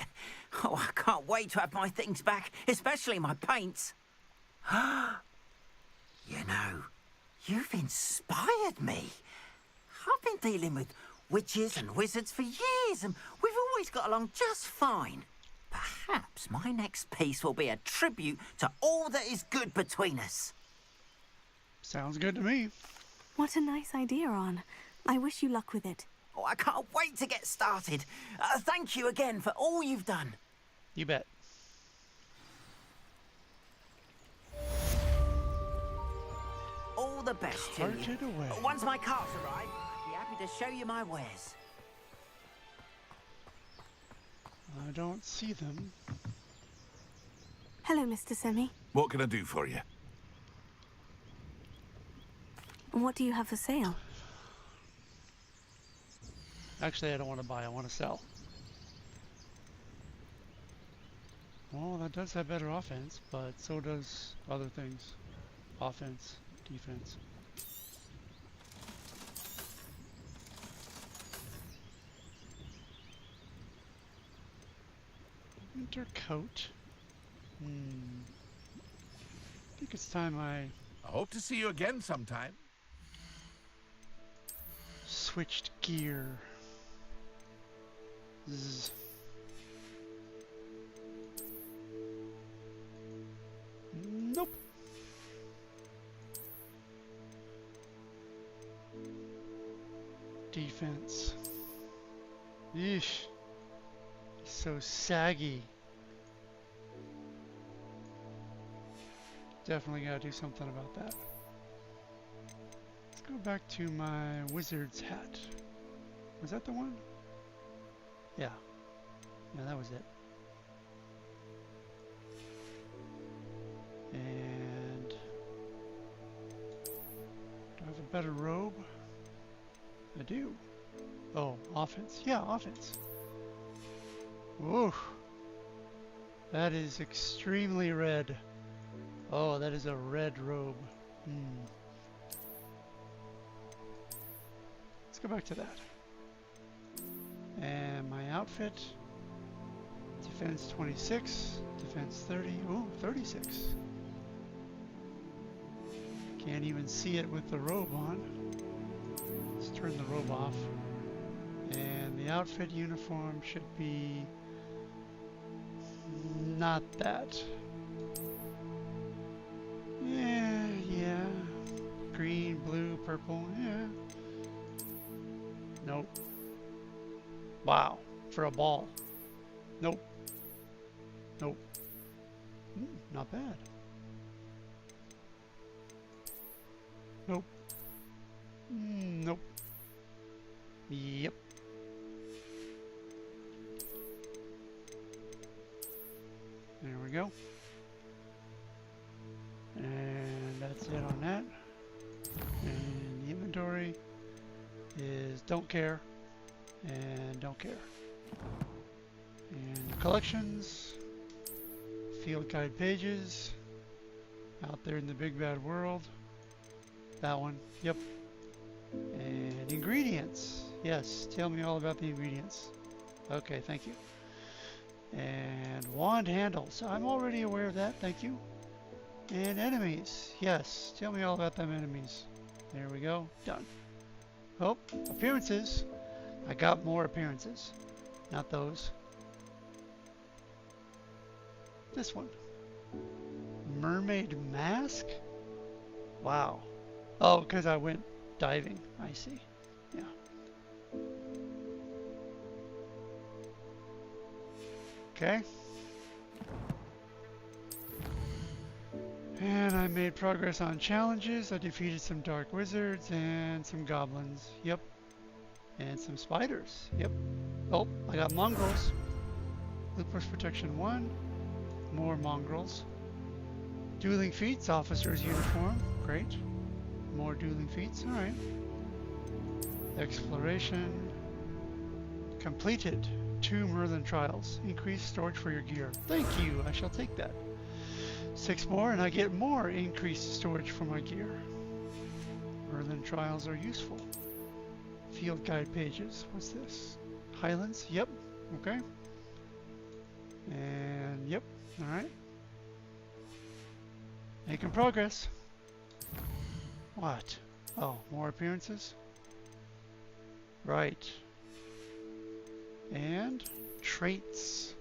Oh, I can't wait to have my things back, especially my paints. You know, you've inspired me. I've been dealing with witches and wizards for years, and we've always got along just fine. Perhaps my next piece will be a tribute to all that is good between us. Sounds good to me. What a nice idea, Arn. I wish you luck with it. Oh, I can't wait to get started. Thank you again for all you've done. You bet. All the best to you. Carted away. Once my carts arrive, I'll be happy to show you my wares. I don't see them. Hello, Mr. Semi. What can I do for you? What do you have for sale? Actually, I don't want to buy, I want to sell. Well, that does have better offense, but so does other things. Offense, defense. Winter coat. I think it's time I hope to see you again sometime. Switched gear. Zzz. Nope. Defense. Yeesh. So saggy. Definitely gotta do something about that. Let's go back to my wizard's hat. Was that the one? Yeah. Yeah, that was it. And do I have a better robe? I do. Oh, offense. Yeah, offense. Whoa. That is extremely red. Oh, that is a red robe. Let's go back to that. And my outfit. Defense 26. Defense 30. Oh, 36. Can't even see it with the robe on. Let's turn the robe off. And the outfit uniform should be not that. Yeah. Green, blue, purple, yeah. Nope. Wow, for a ball. Nope. Nope. Not bad. Nope. Nope. Yep. There we go. inventory is don't care and don't care. And collections, field guide pages, out there in the big bad world. That one, yep. And ingredients, yes, tell me all about the ingredients. Okay, thank you. And wand handles, I'm already aware of that, thank you. And enemies, yes, tell me all about them enemies. There we go, done. Oh, appearances, I got more appearances, not those. This one. Mermaid mask? Wow. Oh, because I went diving. I see. Yeah. Okay. And I made progress on challenges. I defeated some dark wizards and some goblins. Yep. And some spiders. Yep. Oh, I got mongrels. Lupus protection 1. More mongrels. Dueling feats, officer's uniform. Great. More dueling feats. Alright. Exploration. Completed. 2 Merlin trials. Increased storage for your gear. Thank you. I shall take that. 6 more and I get more increased storage for my gear. Merlin trials are useful. Field guide pages. What's this? Highlands? Yep. Okay. And yep. Alright. Making progress. What? Oh, more appearances? Right. And traits.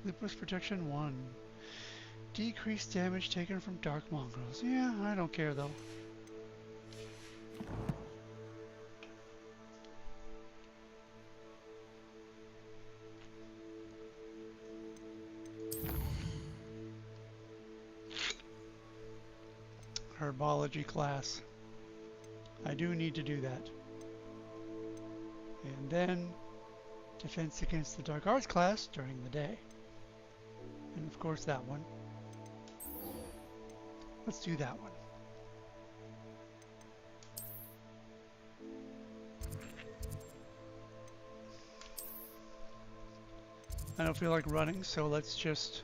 Lupus protection 1. Decreased damage taken from dark mongrels. Yeah, I don't care though. Herbology class. I do need to do that. And then defense against the dark arts class during the day. And of course that one. Let's do that one. I don't feel like running, so let's just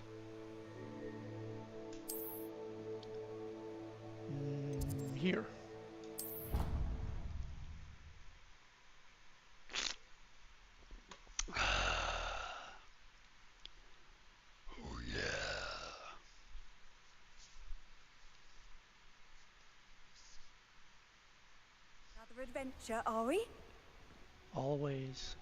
here. Oh yeah. Another adventure, are we? Always.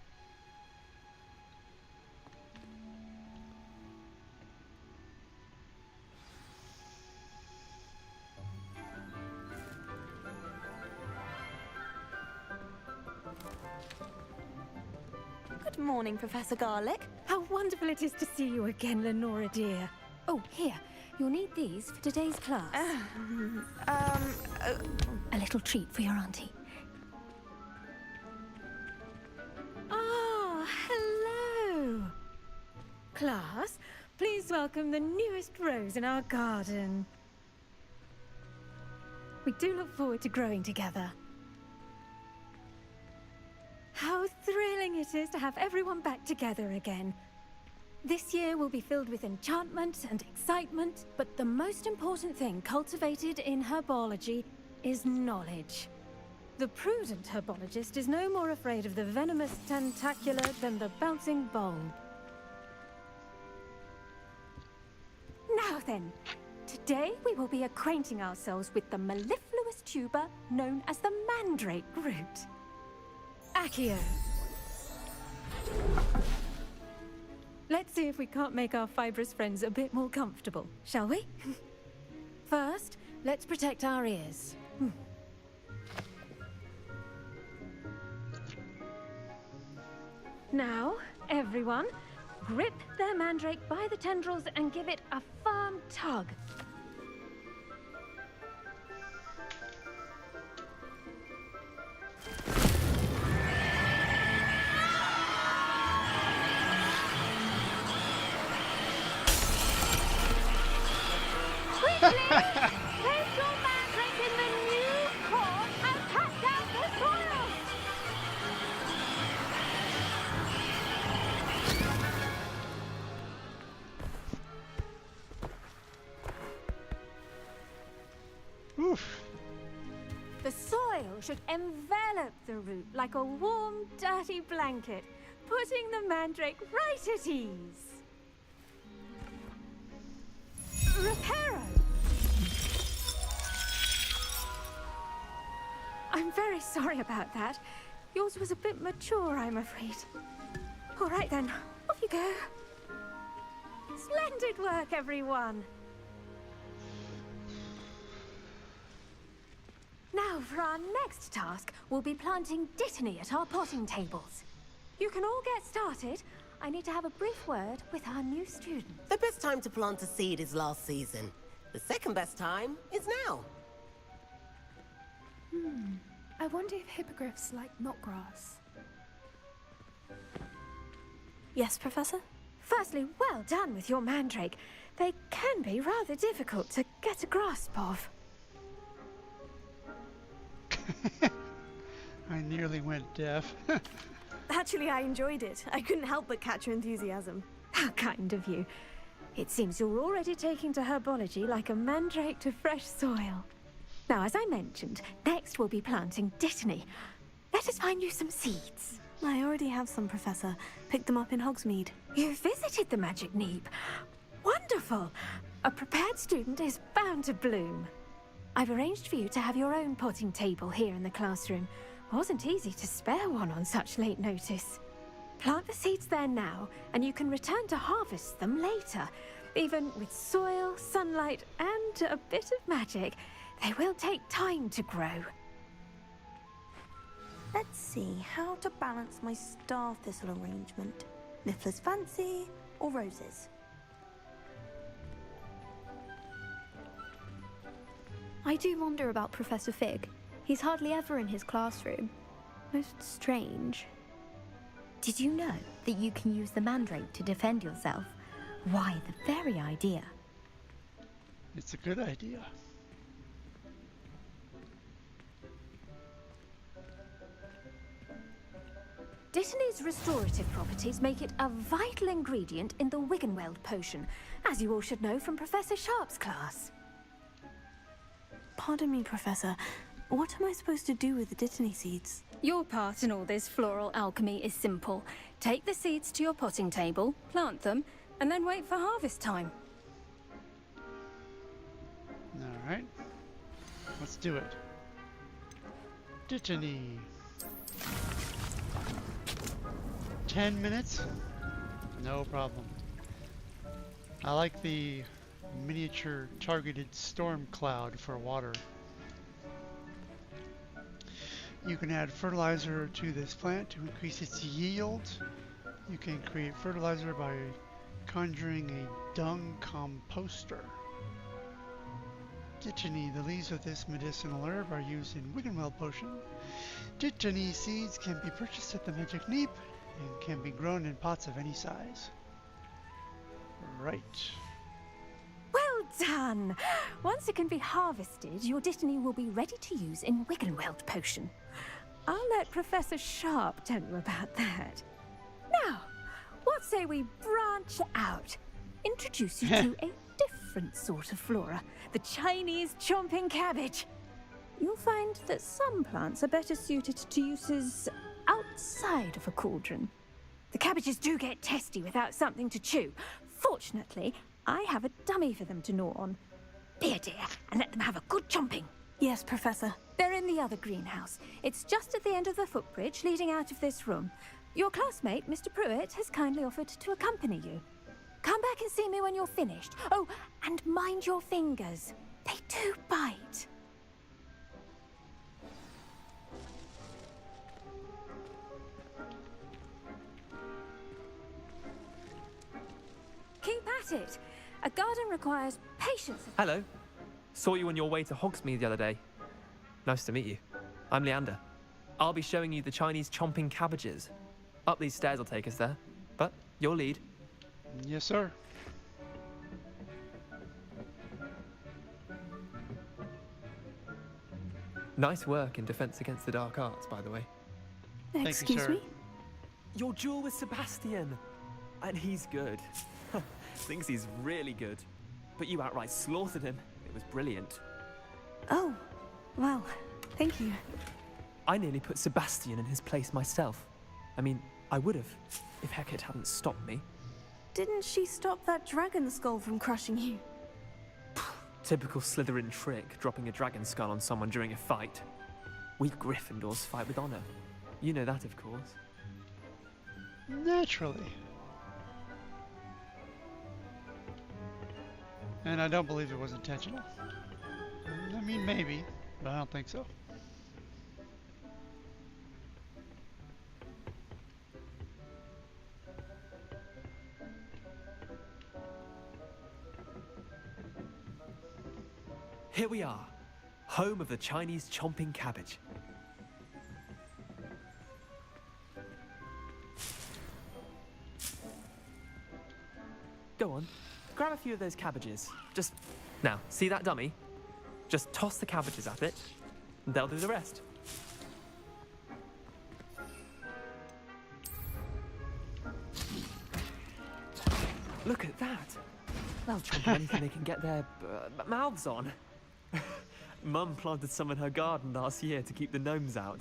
Good morning, Professor Garlick. How wonderful it is to see you again, Lenora dear. Oh, here. You'll need these for today's class. A little treat for your auntie. Ah, hello. Class, please welcome the newest rose in our garden. We do look forward to growing together. How thrilling it is to have everyone back together again. This year will be filled with enchantment and excitement, but the most important thing cultivated in herbology is knowledge. The prudent herbologist is no more afraid of the venomous tentacular than the bouncing bulb. Now then, today we will be acquainting ourselves with the mellifluous tuber known as the mandrake root. Accio. Let's see if we can't make our fibrous friends a bit more comfortable, shall we? First, let's protect our ears. Now, everyone, grip their mandrake by the tendrils and give it a firm tug. Quickly! Place your mandrake in the new core soil should envelop the root like a warm, dirty blanket, putting the mandrake right at ease. Reparo! I'm very sorry about that. Yours was a bit mature, I'm afraid. All right then, off you go. Splendid work, everyone. Now, for our next task, we'll be planting dittany at our potting tables. You can all get started. I need to have a brief word with our new student. The best time to plant a seed is last season. The second best time is now. I wonder if hippogriffs like knotgrass. Yes, Professor? Firstly, well done with your mandrake. They can be rather difficult to get a grasp of. I nearly went deaf. Actually, I enjoyed it. I couldn't help but catch your enthusiasm. How kind of you. It seems you're already taking to herbology like a mandrake to fresh soil. Now, as I mentioned, next we'll be planting dittany. Let us find you some seeds. I already have some, Professor. Picked them up in Hogsmeade. You visited the Magic Neep. Wonderful! A prepared student is bound to bloom. I've arranged for you to have your own potting table here in the classroom. Wasn't easy to spare one on such late notice. Plant the seeds there now, and you can return to harvest them later. Even with soil, sunlight, and a bit of magic, they will take time to grow. Let's see how to balance my star thistle arrangement. Niffler's fancy or roses? I do wonder about Professor Fig. He's hardly ever in his classroom. Most strange. Did you know that you can use the mandrake to defend yourself? Why, the very idea. It's a good idea. Dittany's restorative properties make it a vital ingredient in the Wiggenweld potion, as you all should know from Professor Sharp's class. Pardon me, Professor. What am I supposed to do with the dittany seeds? Your part in all this floral alchemy is simple. Take the seeds to your potting table, plant them, and then wait for harvest time. Alright. Let's do it. Dittany. 10 minutes? No problem. I like the miniature targeted storm cloud for water. You can add fertilizer to this plant to increase its yield. You can create fertilizer by conjuring a dung composter. Dittany, the leaves of this medicinal herb are used in Wiggenweld potion. Dittany seeds can be purchased at the Magic Neep and can be grown in pots of any size. Right. Well done! Once it can be harvested, your dittany will be ready to use in Wiggenweld potion. I'll let Professor Sharp tell you about that. Now, what say we branch out? Introduce you to a different sort of flora, the Chinese chomping cabbage. You'll find that some plants are better suited to uses outside of a cauldron. The cabbages do get testy without something to chew. Fortunately, I have a dummy for them to gnaw on. Be a dear and let them have a good chomping. Yes, Professor. They're in the other greenhouse. It's just at the end of the footbridge leading out of this room. Your classmate, Mr. Pruitt, has kindly offered to accompany you. Come back and see me when you're finished. Oh, and mind your fingers. They do bite. Keep at it. A garden requires patience. Hello. Saw you on your way to Hogsmeade the other day. Nice to meet you. I'm Leander. I'll be showing you the Chinese chomping cabbages. Up these stairs will take us there. But your lead. Yes, sir. Nice work in Defense Against the Dark Arts, by the way. Excuse me? Your duel with Sebastian. And he's good. Thinks he's really good. But you outright slaughtered him. It was brilliant. Oh, well, Thank you. I nearly put Sebastian in his place myself. I mean, I would have, if Hecate hadn't stopped me. Didn't she stop that dragon skull from crushing you? Typical Slytherin trick, dropping a dragon skull on someone during a fight. We Gryffindors fight with honor. You know that, of course. Naturally. And I don't believe it was intentional. I mean, maybe, but I don't think so. Here we are, home of the Chinese chomping cabbage. Go on, grab a few of those cabbages. Just, now, see that dummy? Just toss the cabbages at it, and they'll do the rest. Look at that. They'll chomp on anything they can get their mouths on. Mum planted some in her garden last year to keep the gnomes out.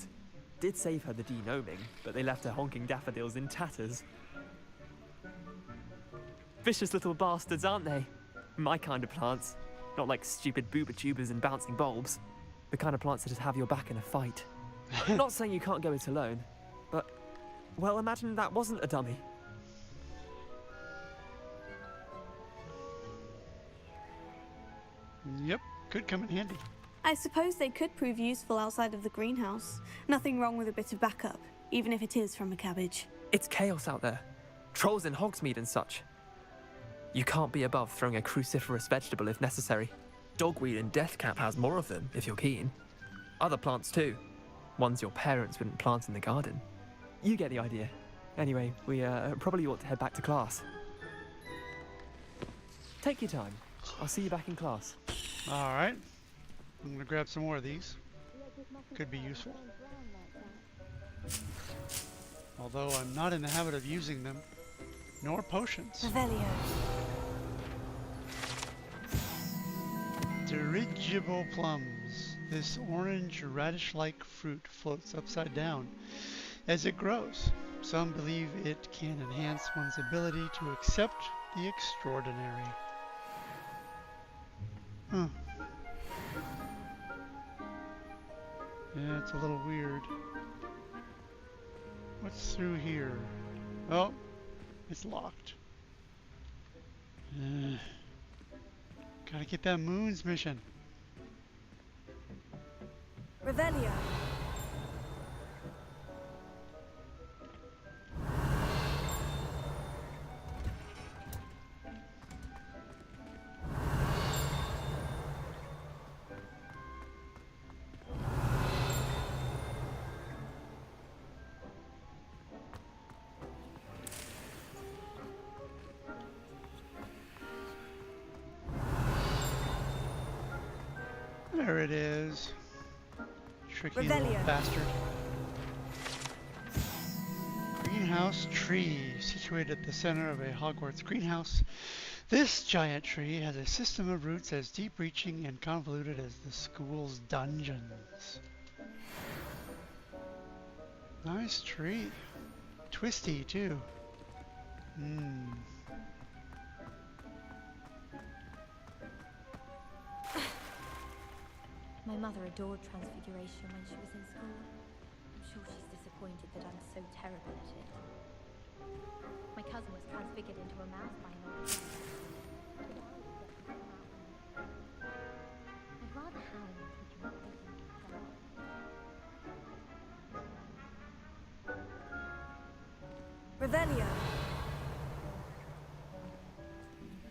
Did save her the de-gnoming, but they left her honking daffodils in tatters. Vicious little bastards, aren't they? My kind of plants. Not like stupid booba tubers and bouncing bulbs. The kind of plants that just have your back in a fight. Not saying you can't go it alone, but, well, imagine that wasn't a dummy. Yep, could come in handy. I suppose they could prove useful outside of the greenhouse. Nothing wrong with a bit of backup, even if it is from a cabbage. It's chaos out there. Trolls in Hogsmeade and such. You can't be above throwing a cruciferous vegetable if necessary. Dogweed and deathcap has more of them, if you're keen. Other plants too. Ones your parents wouldn't plant in the garden. You get the idea. Anyway, we probably ought to head back to class. Take your time. I'll see you back in class. Alright. I'm gonna grab some more of these. Could be useful. Although I'm not in the habit of using them. Nor potions. Revelio. Dirigible plums. This orange radish-like fruit floats upside down as it grows. Some believe it can enhance one's ability to accept the extraordinary. Huh. Yeah, it's a little weird. What's through here? Oh, it's locked. Gotta get that Moon's mission. Revelio. There it is. Tricky little Revelio. bastard. Greenhouse tree, situated at the center of a Hogwarts greenhouse. This giant tree has a system of roots as deep-reaching and convoluted as the school's dungeons. Nice tree. Twisty, too. My mother adored Transfiguration when she was in school. I'm sure she's disappointed that I'm so terrible at it. My cousin was transfigured into a mouse by an old man. I'd rather Harry and teach me Revelio.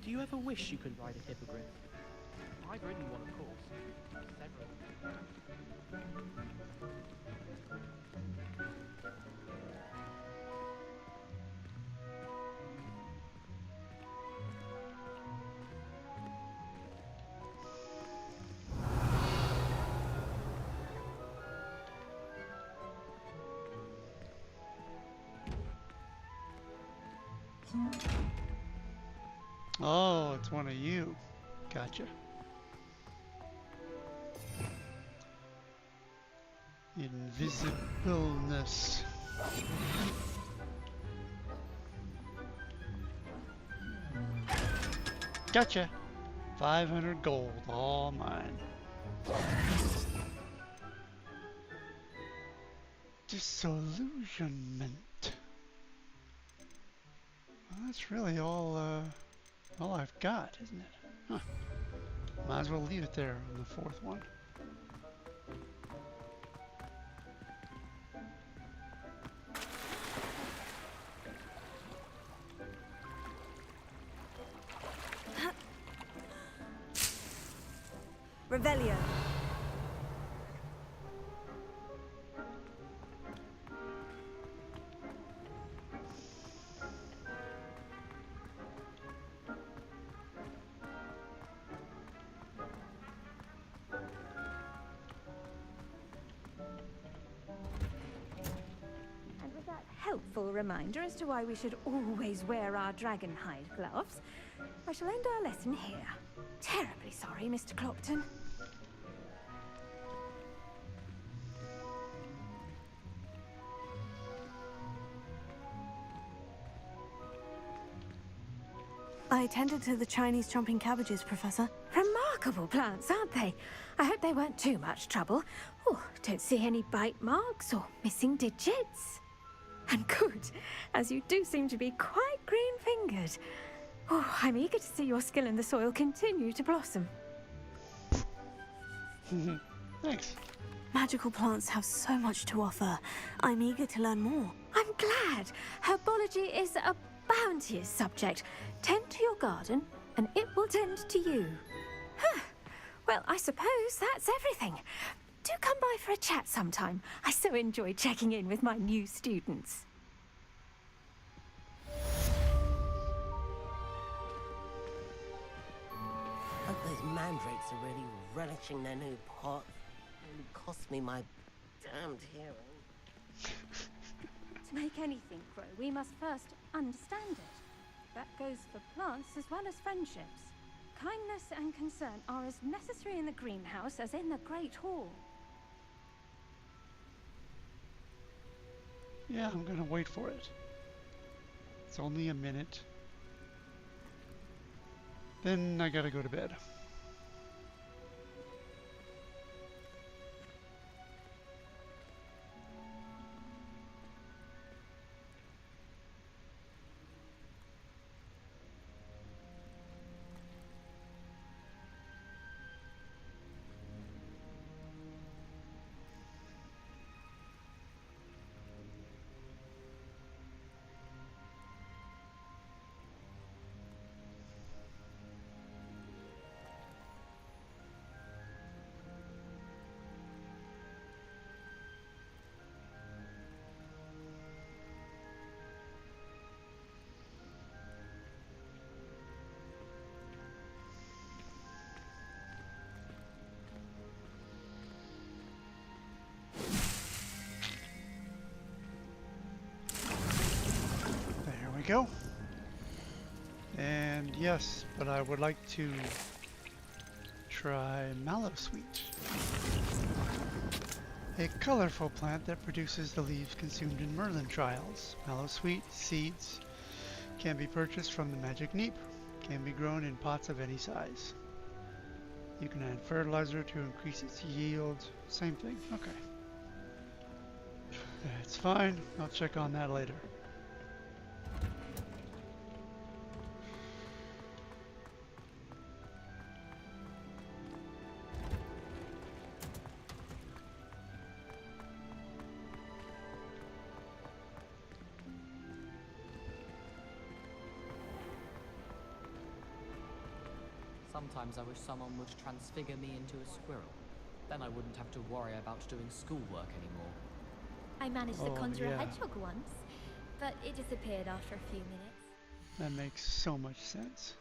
Do you ever wish you could ride a hippogriff? I've ridden one, of course. Several. Oh, it's one of you. Gotcha. Invisibleness. Gotcha. 500 gold, all mine. Disillusionment. Well, that's really all I've got, isn't it? Huh. Might as well leave it there on the fourth one. Revelio. And with that helpful reminder as to why we should always wear our dragon hide gloves, I shall end our lesson here. Terribly sorry, Mr. Clopton. I tended to the Chinese chomping cabbages, Professor. Remarkable plants, aren't they? I hope they weren't too much trouble. Oh, don't see any bite marks or missing digits. And good, as you do seem to be quite green-fingered. Oh, I'm eager to see your skill in the soil continue to blossom. Thanks. Magical plants have so much to offer. I'm eager to learn more. I'm glad. Herbology is a bounteous subject. Tend to your garden, and it will tend to you. Huh. Well, I suppose that's everything. Do come by for a chat sometime. I so enjoy checking in with my new students. Hope those mandrakes are really relishing their new pot. It cost me my damned hearing. To make anything grow, we must first understand it. That goes for plants as well as friendships. Kindness and concern are as necessary in the greenhouse as in the Great Hall. Yeah, I'm gonna wait for it. It's only a minute. Then I gotta go to bed. We go. And yes, but I would like to try mallow sweet, a colorful plant that produces the leaves consumed in Merlin trials. Mallow sweet seeds can be purchased from the magic neep, can be grown in pots of any size. You can add fertilizer to increase its yield. Same thing. Okay. That's fine. I'll check on that later. Sometimes I wish someone would transfigure me into a squirrel. Then I wouldn't have to worry about doing schoolwork anymore. I managed to conjure yeah. a hedgehog once, but it disappeared after a few minutes. That makes so much sense.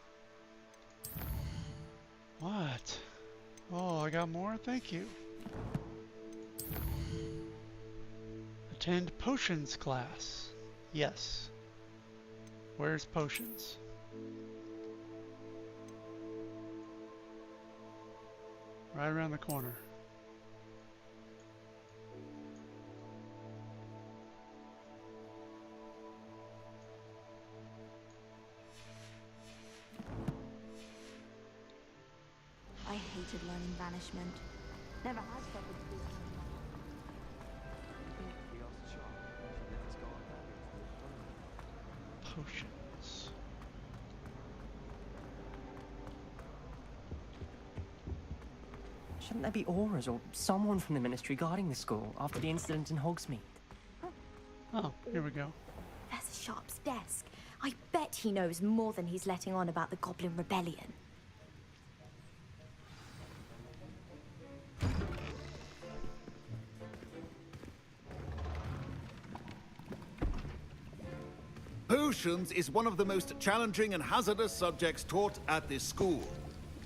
What? Oh, I got more? Thank you. Attend potions class. Yes. Where's potions? Right around the corner. hated learning banishment. Never had suffered through it. Potions. Shouldn't there be auras or someone from the ministry guarding the school after the incident in Hogsmeade? Oh, here we go. Professor Sharp's desk. I bet he knows more than he's letting on about the Goblin Rebellion. Potions is one of the most challenging and hazardous subjects taught at this school.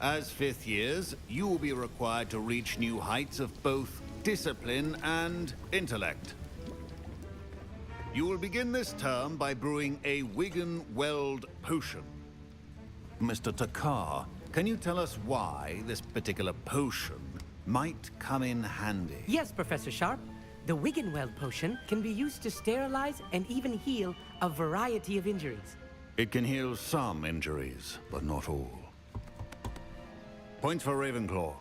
As fifth years, you will be required to reach new heights of both discipline and intellect. You will begin this term by brewing a Wigan-Weld potion. Mr. Takar, can you tell us why this particular potion might come in handy? Yes, Professor Sharp. The Wiggenweld potion can be used to sterilize and even heal a variety of injuries. It can heal some injuries, but not all. Points for Ravenclaw.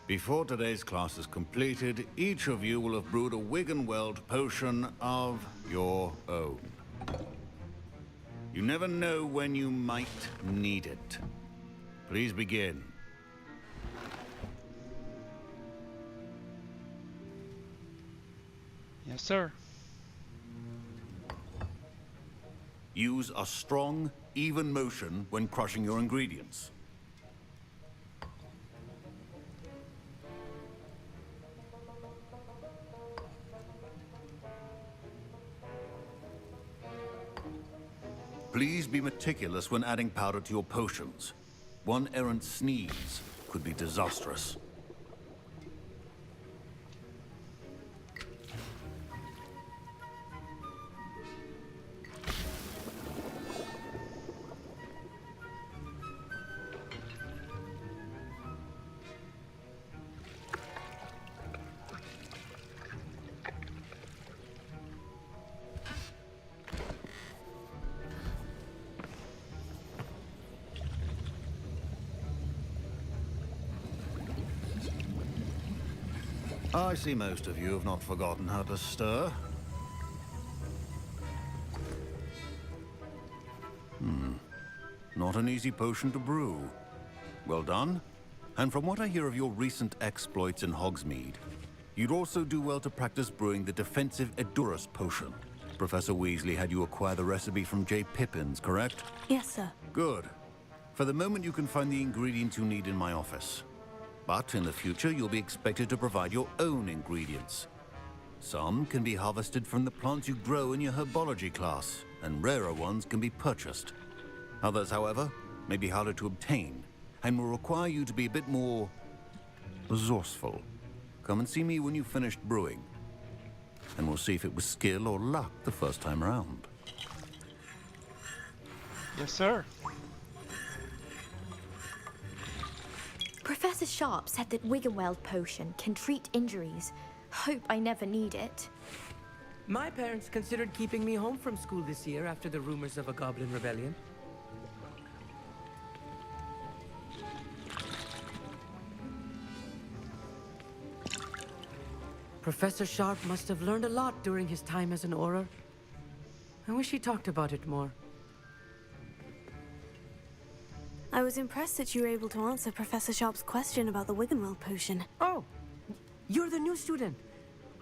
Before today's class is completed, each of you will have brewed a Wiggenweld potion of your own. You never know when you might need it. Please begin. Yes, sir. Use a strong, even motion when crushing your ingredients. Please be meticulous when adding powder to your potions. One errant sneeze could be disastrous. I see most of you have not forgotten how to stir. Not an easy potion to brew. Well done. And from what I hear of your recent exploits in Hogsmeade, you'd also do well to practice brewing the defensive Edurus potion. Professor Weasley had you acquire the recipe from J. Pippins, correct? Yes, sir. Good. For the moment, you can find the ingredients you need in my office. But in the future, you'll be expected to provide your own ingredients. Some can be harvested from the plants you grow in your herbology class, and rarer ones can be purchased. Others, however, may be harder to obtain, and will require you to be a bit more resourceful. Come and see me when you've finished brewing, and we'll see if it was skill or luck the first time around. Yes, sir. Professor Sharp said that Wiggenweld potion can treat injuries. Hope I never need it. My parents considered keeping me home from school this year after the rumors of a Goblin Rebellion. Professor Sharp must have learned a lot during his time as an Auror. I wish he talked about it more. I was impressed that you were able to answer Professor Sharp's question about the Wiggenweld potion. Oh, you're the new student.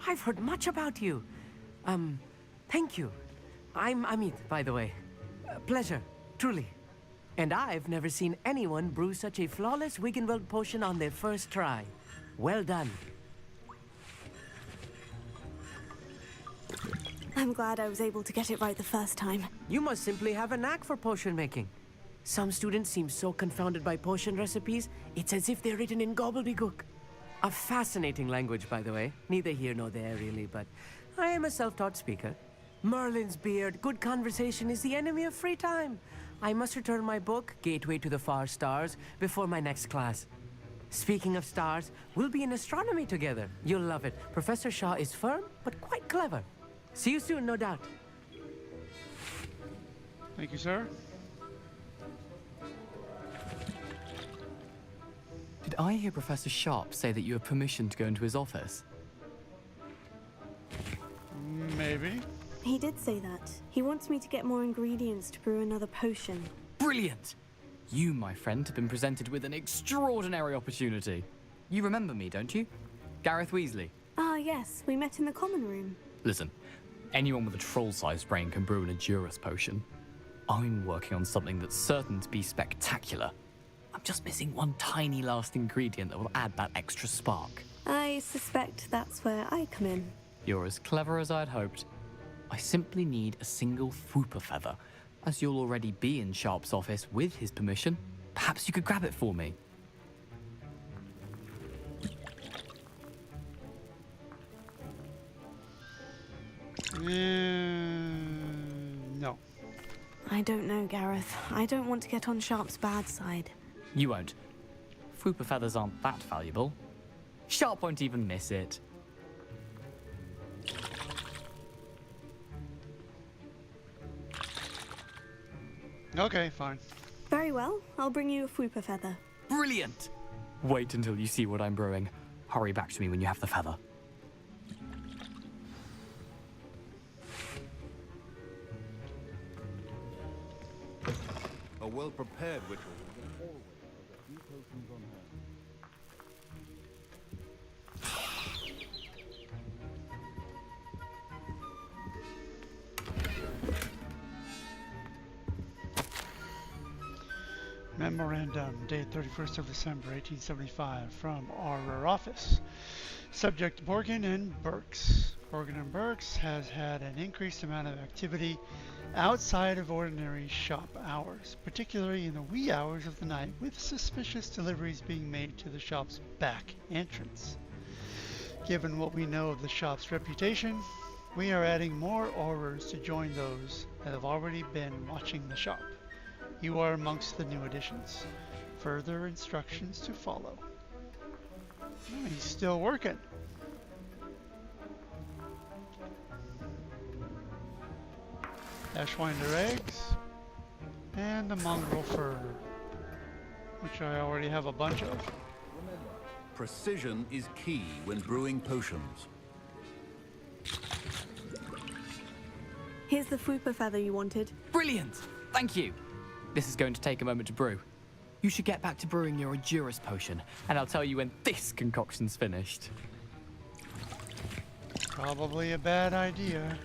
I've heard much about you. Thank you. I'm Amit, by the way. Pleasure, truly. And I've never seen anyone brew such a flawless Wiggenweld potion on their first try. Well done. I'm glad I was able to get it right the first time. You must simply have a knack for potion making. Some students seem so confounded by potion recipes, it's as if they're written in gobbledygook. A fascinating language, by the way. Neither here nor there, really, but I am a self-taught speaker. Merlin's beard, good conversation is the enemy of free time. I must return my book, Gateway to the Far Stars, before my next class. Speaking of stars, we'll be in astronomy together. You'll love it. Professor Shaw is firm, but quite clever. See you soon, no doubt. Thank you, sir. Did I hear Professor Sharp say that you have permission to go into his office? Maybe. He did say that. He wants me to get more ingredients to brew another potion. Brilliant! You, my friend, have been presented with an extraordinary opportunity. You remember me, don't you? Gareth Weasley. Ah, yes. We met in the common room. Listen, anyone with a troll-sized brain can brew an Adurus potion. I'm working on something that's certain to be spectacular. I'm just missing one tiny last ingredient that will add that extra spark. I suspect that's where I come in. You're as clever as I'd hoped. I simply need a single Fwooper feather. As you'll already be in Sharp's office with his permission, perhaps you could grab it for me. No. I don't know, Gareth. I don't want to get on Sharp's bad side. You won't. Fwooper feathers aren't that valuable. Sharp won't even miss it. Okay, fine. Very well. I'll bring you a Fwooper feather. Brilliant! Wait until you see what I'm brewing. Hurry back to me when you have the feather. A well-prepared witch will always have a few potions on hand. Memorandum, date 31st of December, 1875, from our office. Subject Borgin and Burks. Borgin and Burks has had an increased amount of activity outside of ordinary shop hours, particularly in the wee hours of the night, with suspicious deliveries being made to the shop's back entrance. Given what we know of the shop's reputation, we are adding more aurors to join those that have already been watching the shop. You are amongst the new additions. Further instructions to follow. Oh, he's still working. Ashwinder eggs. And the mongrel fur, which I already have a bunch of. Precision is key when brewing potions. Here's the Fwooper feather you wanted. Brilliant! Thank you! This is going to take a moment to brew. You should get back to brewing your Adurus potion, and I'll tell you when this concoction's finished. Probably a bad idea.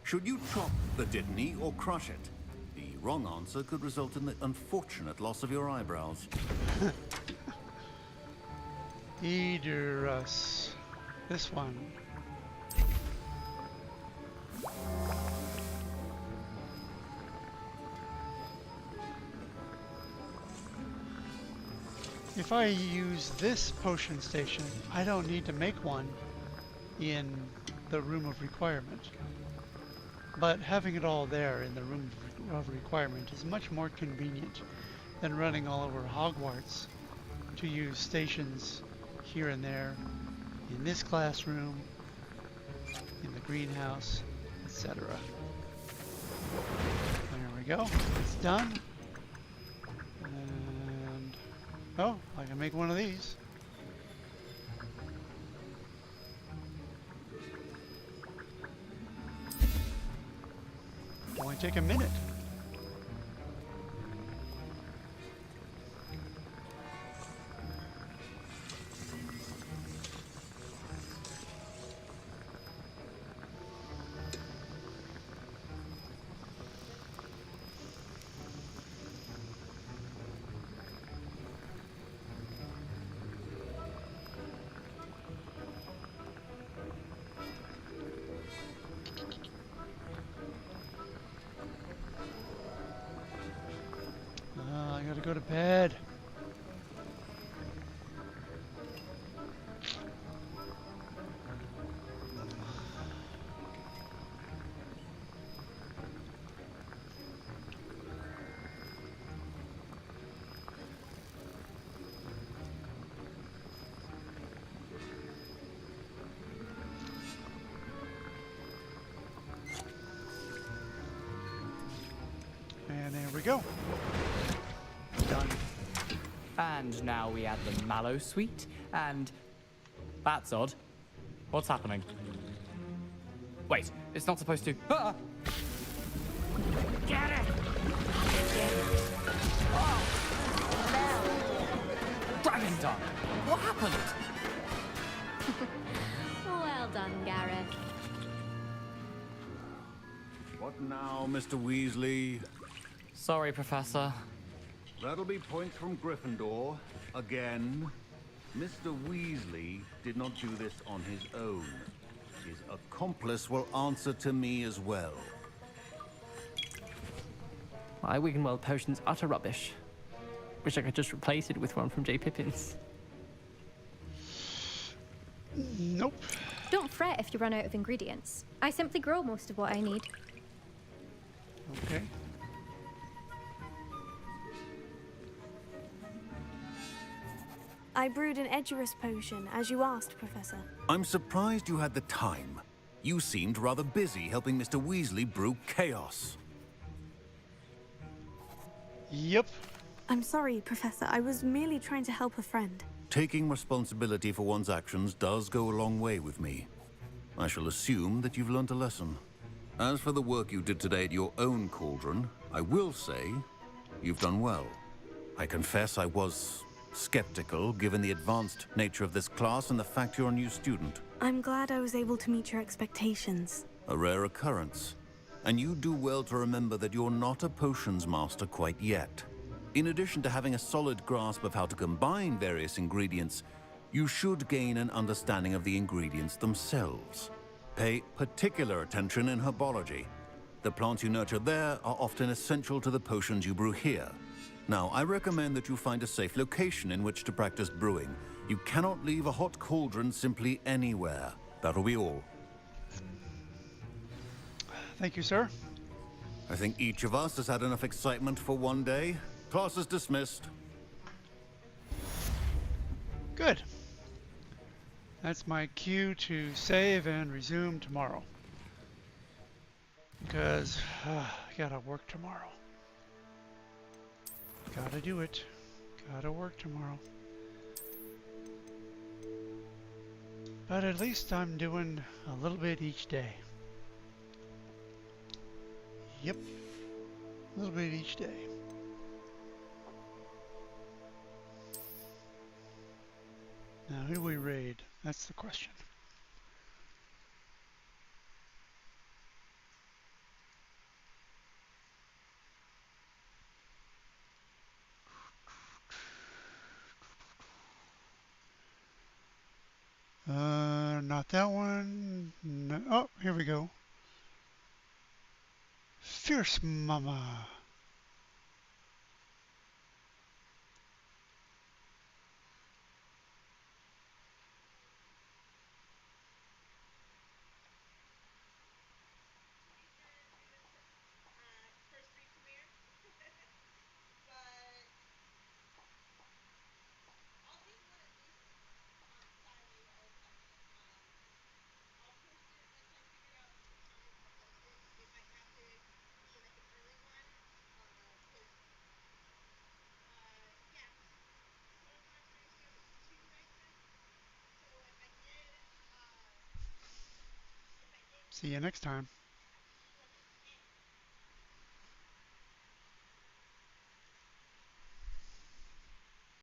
Should you chop the Dittany or crush it? The wrong answer could result in the unfortunate loss of your eyebrows. Adurus. This one. If I use this potion station, I don't need to make one in the room of requirement. But having it all there in the room of requirement is much more convenient than running all over Hogwarts to use stations here and there, in this classroom, in the greenhouse, etc. There we go. It's done. And oh, I can make one of these. Only take a minute. I gotta go to bed. And there we go. Done. And now we add the mallow sweet, and... That's odd. What's happening? Wait, it's not supposed to... Ah! Get it! Dragon Dung! What happened? Well done, Gareth. What now, Mr. Weasley? Sorry, Professor. That'll be points from Gryffindor. Again. Mr. Weasley did not do this on his own. His accomplice will answer to me as well. My Wiggenweld potion's utter rubbish. Wish I could just replace it with one from J. Pippin's. Nope. Don't fret if you run out of ingredients. I simply grow most of what I need. Okay. I brewed an Edurus potion, as you asked, Professor. I'm surprised you had the time. You seemed rather busy helping Mr. Weasley brew chaos. Yep. I'm sorry, Professor. I was merely trying to help a friend. Taking responsibility for one's actions does go a long way with me. I shall assume that you've learnt a lesson. As for the work you did today at your own cauldron, I will say you've done well. I confess I was skeptical, given the advanced nature of this class and the fact you're a new student. I'm glad I was able to meet your expectations. A rare occurrence. And you do well to remember that you're not a potions master quite yet. In addition to having a solid grasp of how to combine various ingredients, you should gain an understanding of the ingredients themselves. Pay particular attention in herbology. The plants you nurture there are often essential to the potions you brew here. Now, I recommend that you find a safe location in which to practice brewing. You cannot leave a hot cauldron simply anywhere. That'll be all. Thank you, sir. I think each of us has had enough excitement for one day. Class is dismissed. Good. That's my cue to save and resume tomorrow. Because I gotta work tomorrow. Gotta do it. Gotta work tomorrow. But at least I'm doing a little bit each day. Yep. A little bit each day. Now, who do we raid? That's the question. Not that one. No. Oh, here we go. Fierce Mama. See you next time.